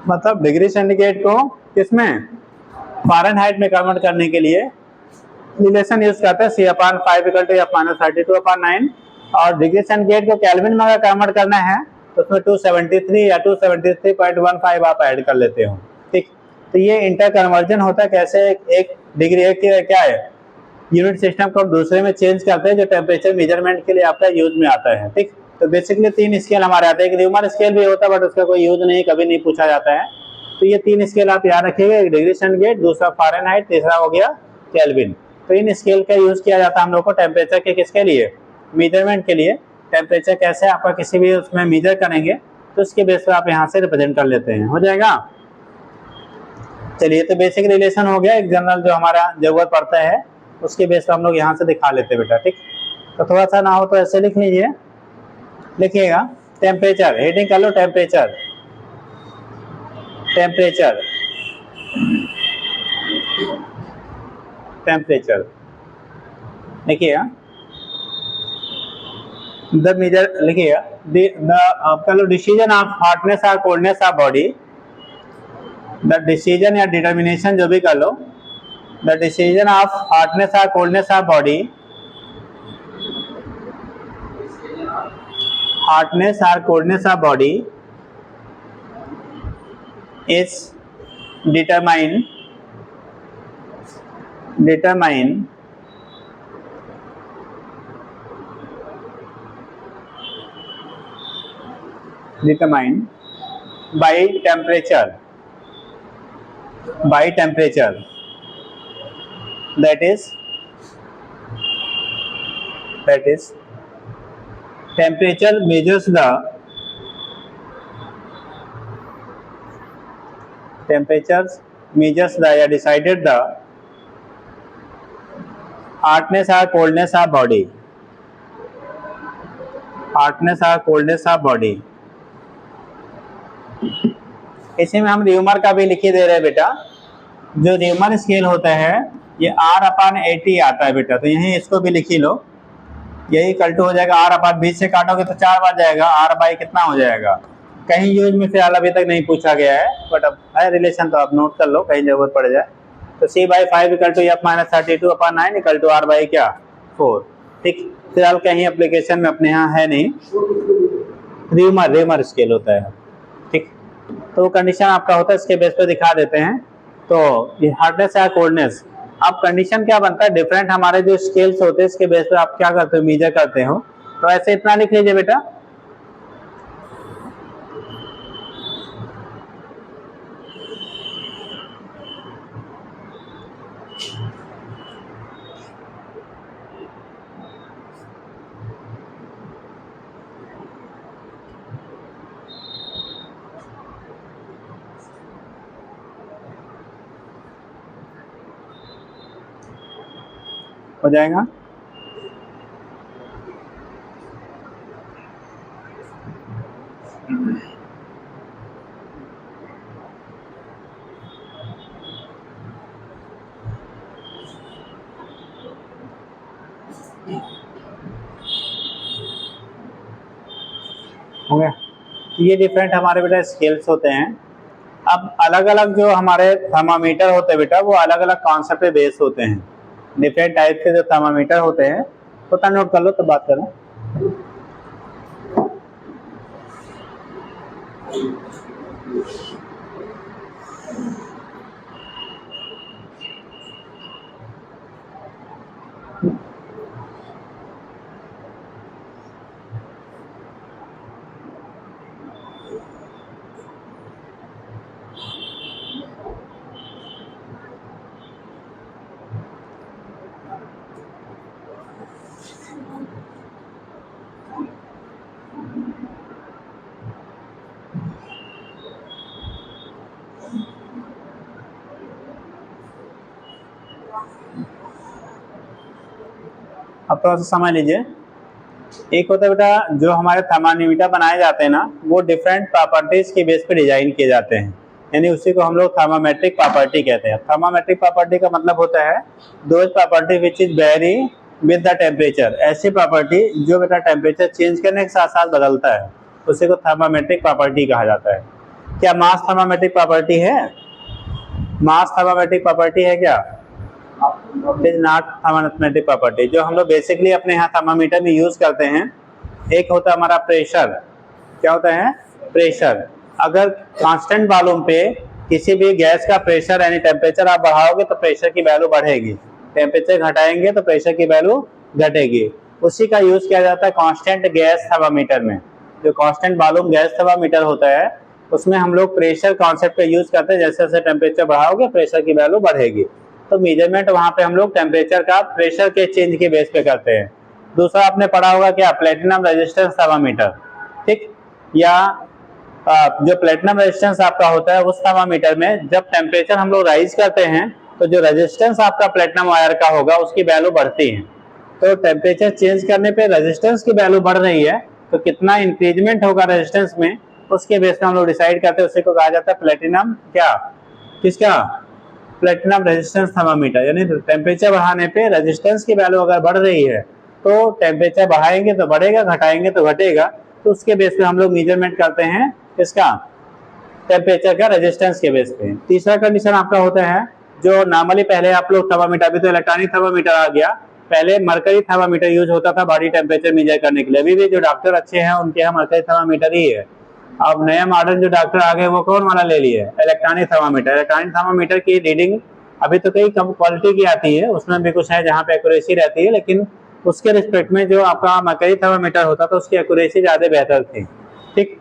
मतलब डिग्री सेंटीग्रेड को किसमें? फ़ारेनहाइट में कन्वर्ट करने के लिए रिलेशन यूज करते हैं C/5 equal to F minus 32 upon 9, और डिग्री सेंटीग्रेड को केल्विन में अगर कन्वर्ट करना है तो उसमें 273 या 273.15 आप ऐड कर लेते हो, ठीक। तो ये इंटर कन्वर्जन होता है। कैसे? एक डिग्री एक क्या है, यूनिट सिस्टम को दूसरे में चेंज करते हैं, जो टेम्परेचर मेजरमेंट के लिए आपका यूज में आता है, ठीक। तो बेसिकली 3 स्केल हमारे आते हैं। एक र्यूमर स्केल भी होता है, बट उसका कोई यूज नहीं, कभी नहीं पूछा जाता है। तो ये 3 स्केल आप याद रखिएगा, एक डिग्री सेंटीग्रेड, दूसरा फ़ारेनहाइट, तीसरा हो गया केल्विन। तो इन स्केल का यूज किया जाता है हम लोग को टेम्परेचर के किसके लिए? मेजरमेंट के लिए। टेम्परेचर कैसे आपका किसी भी उसमें मेजर करेंगे तो उसके बेस पर आप यहाँ से रिप्रेजेंट कर लेते हैं, हो जाएगा। चलिए, तो बेसिक रिलेशन हो गया, एक जनरल जो हमारा जरूरत पड़ता है उसके बेस पर हम लोग यहाँ से दिखा लेते हैं बेटा, ठीक। तो थोड़ा सा ना हो तो ऐसे लिख लीजिए, लिखिएगा टेम्परेचर, हेडिंग कर लो टेम्परेचर, टेम्परेचर, टेम्परेचर लिखिएगा। द मेजर लिखिएगा, द आपका लो डिसीजन ऑफ हॉटनेस और coldness of body, the decision या डिटर्मिनेशन जो भी कर लो, द डिसीजन ऑफ हॉटनेस और coldness of body, hotness or coldness of body is determined by temperature, that is temperature measures the या decided the hotness or coldness of body, इसी में हम rumour का भी लिखी दे रहे हैं बेटा। जो र्यूमर स्केल होता है ये R/80 आता है बेटा, तो यहीं इसको भी लिखी लो, यही इक्वल टू हो जाएगा R/20 से काटोगे तो 4 बार जाएगा, R/ कितना हो जाएगा? कहीं यूज में फिलहाल अभी तक नहीं पूछा गया है, बट अब है रिलेशन तो आप नोट कर लो, कहीं जरूरत पड़ जाए। तो C/5 equal to F-32/9 equal to R/ क्या 4। ठीक, फिलहाल कहीं एप्लीकेशन में अपने यहाँ है नहीं, रीमर स्केल होता है। ठीक, तो वो कंडीशन आपका होता है, इसके बेस पे दिखा देते हैं। तो ये हार्डनेस या कोल्डनेस, अब कंडीशन क्या बनता है, डिफरेंट हमारे जो स्केल्स होते हैं इसके बेस पे आप क्या करते हो, मेजर करते हो। तो ऐसे इतना लिख लीजिए बेटा, हो जाएगा। हो गया, ये डिफरेंट हमारे बेटा स्केल्स होते हैं। अब अलग अलग जो हमारे थर्मामीटर होते हैं बेटा, वो अलग अलग कॉन्सेप्ट पे बेस होते हैं। डिफरेंट टाइप के जो थर्मामीटर होते हैं, तो नोट कर लो तो बात करें। अब थोड़ा सा समझ लीजिए, एक होता है बेटा जो हमारे थर्मामीटर बनाए जाते हैं ना, वो डिफरेंट प्रॉपर्टीज के बेस पे डिजाइन किए जाते हैं, यानी उसी को हम लोग थर्मामेट्रिक प्रॉपर्टी कहते हैं। थर्मामेट्रिक प्रॉपर्टी का मतलब होता है those property which is very with the temperature, ऐसी प्रॉपर्टी जो बेटा टेम्परेचर चेंज करने के साथ साथ बदलता है, उसी को थर्मामेट्रिक प्रॉपर्टी कहा जाता है। क्या मास थर्मामेट्रिक प्रॉपर्टी है? मास थर्मामेट्रिक प्रॉपर्टी है क्या? It is not thermometric property. जो हम लोग बेसिकली अपने यहाँ थर्मामीटर में यूज करते हैं, एक होता है हमारा प्रेशर। क्या होता है? प्रेशर। अगर कांस्टेंट वॉल्यूम पे किसी भी गैस का प्रेशर यानी टेम्परेचर आप बढ़ाओगे तो प्रेशर की वैल्यू बढ़ेगी, टेम्परेचर घटाएंगे तो प्रेशर की वैल्यू घटेगी। उसी का यूज किया जाता है कांस्टेंट गैस थर्मामीटर में। जो कांस्टेंट वॉल्यूम गैस थर्मामीटर होता है उसमें हम लोग प्रेशर कॉन्सेप्ट का यूज करते हैं। जैसे जैसे टेम्परेचर बढ़ाओगे प्रेशर की वैल्यू बढ़ेगी, तो मेजरमेंट वहां पे हम लोग टेम्परेचर का प्रेशर के चेंज के बेस पे करते हैं। दूसरा आपने पढ़ा होगा क्या, प्लेटिनम रेजिस्टेंस थर्मामीटर। ठीक, या जो प्लेटिनम रेजिस्टेंस आपका होता है उस थर्मामीटर में जब टेम्परेचर हम लोग राइज करते हैं तो जो रेजिस्टेंस आपका प्लेटिनम वायर का होगा उसकी वैल्यू बढ़ती है। तो टेम्परेचर चेंज करने पे रेजिस्टेंस की वैल्यू बढ़ रही है, तो कितना इंक्रीजमेंट होगा रेजिस्टेंस में उसके बेस पे हम लोग डिसाइड करते हैं। उसी को कहा जाता है प्लेटिनम क्या, किसका? Platinum resistance thermometer. यानी टेम्परेचर बढ़ाने पे रेजिस्टेंस की वैल्यू अगर बढ़ रही है तो टेम्परेचर बढ़ाएंगे तो बढ़ेगा, घटाएंगे तो घटेगा, तो उसके बेस पे हम लोग मेजरमेंट करते हैं इसका, टेम्परेचर का रेजिस्टेंस के बेस पे। तीसरा कंडीशन आपका होता है जो नॉर्मली पहले आप लोग थर्मामीटर, अभी तो इलेक्ट्रॉनिक थर्मामीटर आ गया, पहले मरकरी थर्मामीटर यूज होता था बॉडी टेम्परेचर मेजर करने के लिए। अभी भी जो डॉक्टर अच्छे हैं उनके यहाँ मरकरी थर्मामीटर ही है। अब नया मॉडर्न जो डॉक्टर आ गए वो कौन वाला ले लिए? Electronic thermometer. इलेक्ट्रॉनिक थर्मामीटर की रीडिंग अभी तो कई कम क्वालिटी की आती है, उसमें भी कुछ है जहाँ पे एक्यूरेसी रहती है, लेकिन उसके रिस्पेक्ट में जो आपका मरकरी थर्मामीटर होता था उसकी एक्यूरेसी ज्यादा बेहतर थी। ठीक,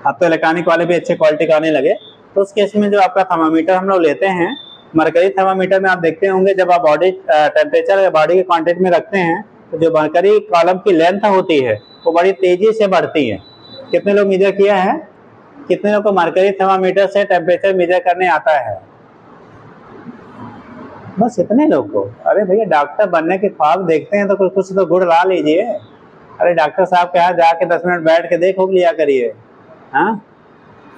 अब तो इलेक्ट्रॉनिक वाले भी अच्छे क्वालिटी का आने लगे। तो उस केस में जो आपका थर्मामीटर हम लोग लेते हैं, मरकरी थर्मामीटर में आप देखते होंगे जब आप बॉडी टेम्परेचर बॉडी के कांटेक्ट में रखते हैं तो जो मरकरी कॉलम की लेंथ होती है वो बड़ी तेजी से बढ़ती है। कितने लोग मेजर किया है? कितने लोग को मरकरी थर्मामीटर से टेम्परेचर मेजर करने आता है? बस इतने लोग को। अरे भैया डॉक्टर बनने के ख्वाब देखते हैं तो कुछ तो गुड़ ला लीजिए। अरे डॉक्टर साहब के यहाँ जाके 10 मिनट बैठ के देखो लिया करिए। हाँ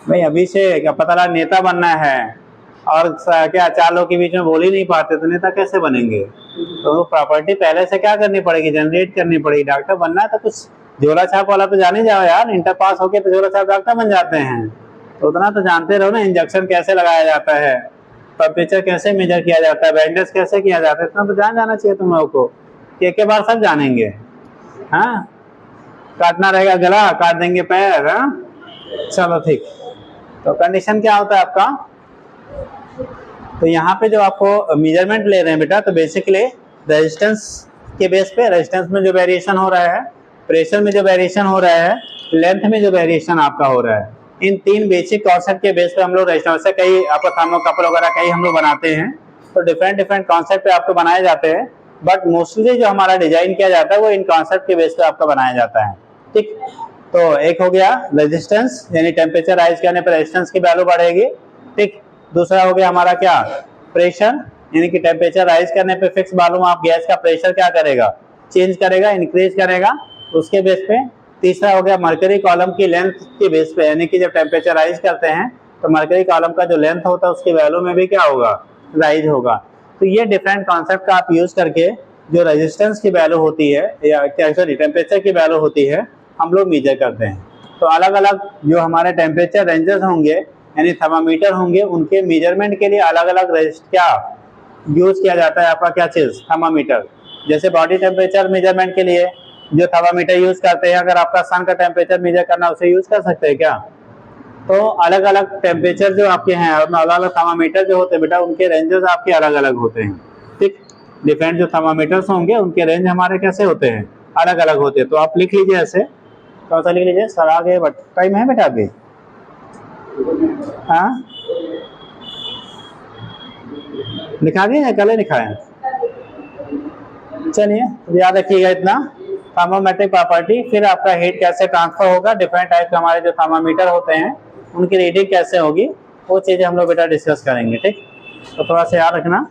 भाई, अभी से क्या पता लगा नेता बनना है और क्या 4 लोग के बीच में बोल ही नहीं पाते तो नेता कैसे बनेंगे? तो प्रॉपर्टी पहले से क्या करनी पड़ेगी, जनरेट करनी पड़ेगी। डॉक्टर बनना है तो कुछ झोला छाप वाला तो जाने जाओ यार, इंटर पास होके तो झोला छाप डॉक्टर बन जाते हैं, तो उतना तो जानते रहो ना इंजेक्शन कैसे लगाया जाता है, टेम्परेचर कैसे मेजर किया जाता है, बैंडेज कैसे किया जाता है, इतना तो जाना चाहिए तुम लोगों को कि एक बार सब जानेंगे। हाँ, काटना रहेगा गला, काट देंगे पैर। हाँ चलो ठीक। तो कंडीशन क्या होता है आपका, तो यहाँ पे जो आपको मेजरमेंट ले रहे हैं बेटा, तो बेसिकली रेजिस्टेंस के बेस पे, रेजिस्टेंस में जो वेरिएशन हो रहा है, प्रेशर में जो वेरिएशन हो रहा है, लेंथ में जो वेरिएशन आपका हो रहा है, इन तीन बेसिक कॉन्सेप्ट के बेस पे हम लोग रेजिस्टेंस से कई आपको थर्मोकपल वगैरह कई हम लोग बनाते हैं। तो डिफरेंट कॉन्सेप्ट पे आपको बनाए जाते हैं, बट मोस्टली जो हमारा डिजाइन किया जाता है वो इन कॉन्सेप्ट के बेस पे आपका बनाया जाता है। ठीक, तो एक हो गया रेजिस्टेंस, यानी टेम्परेचर राइज करने पर रेजिस्टेंस की वैल्यू बढ़ेगी। ठीक, दूसरा हो गया हमारा क्या, प्रेशर, यानी कि टेम्परेचर राइज करने पे फिक्स मालूम आप गैस का प्रेशर क्या करेगा, चेंज करेगा, इंक्रीज करेगा, उसके बेस पे। तीसरा हो गया मर्करी कॉलम की लेंथ के बेस पे, यानी कि जब टेम्परेचर राइज करते हैं तो मर्करी कॉलम का जो लेंथ होता है उसकी वैल्यू में भी क्या होगा, राइज होगा। तो ये डिफरेंट कॉन्सेप्ट का आप यूज करके जो रेजिस्टेंस की वैल्यू होती है या सॉरी टेम्परेचर की वैल्यू होती है हम लोग मेजर करते हैं। तो अलग अलग जो हमारे टेम्परेचर रेंजेस होंगे यानी थर्मामीटर होंगे, उनके मेजरमेंट के लिए अलग अलग क्या यूज किया जाता है आपका, क्या चीज, थर्मामीटर। जैसे बॉडी टेम्परेचर मेजरमेंट के लिए जो थर्मामीटर यूज करते हैं, अगर आपका सन का टेम्परेचर मेजर करना उसे यूज कर सकते हैं क्या। तो अलग अलग टेम्परेचर जो आपके हैं और अलग अलग थर्मामीटर जो होते हैं बेटा, उनके रेंजेस आपके अलग अलग होते हैं। ठीक, डिफरेंट जो थर्मामीटर्स होंगे उनके रेंज हमारे कैसे होते हैं, अलग अलग होते हैं। तो आप लिख लीजिए ऐसे, कौन सा लिख लीजिए सर, आगे टाइम है बेटा अभी। हाँ लिखा दिए, कल ही लिखाए। चलिए याद रखिएगा इतना, थर्मोमेट्रिक प्रॉपर्टी, फिर आपका हीट कैसे ट्रांसफर होगा, डिफरेंट टाइप के हमारे जो थर्मामीटर होते हैं उनकी रीडिंग कैसे होगी, वो चीजें हम लोग बेटा डिस्कस करेंगे। ठीक, तो थोड़ा सा याद रखना।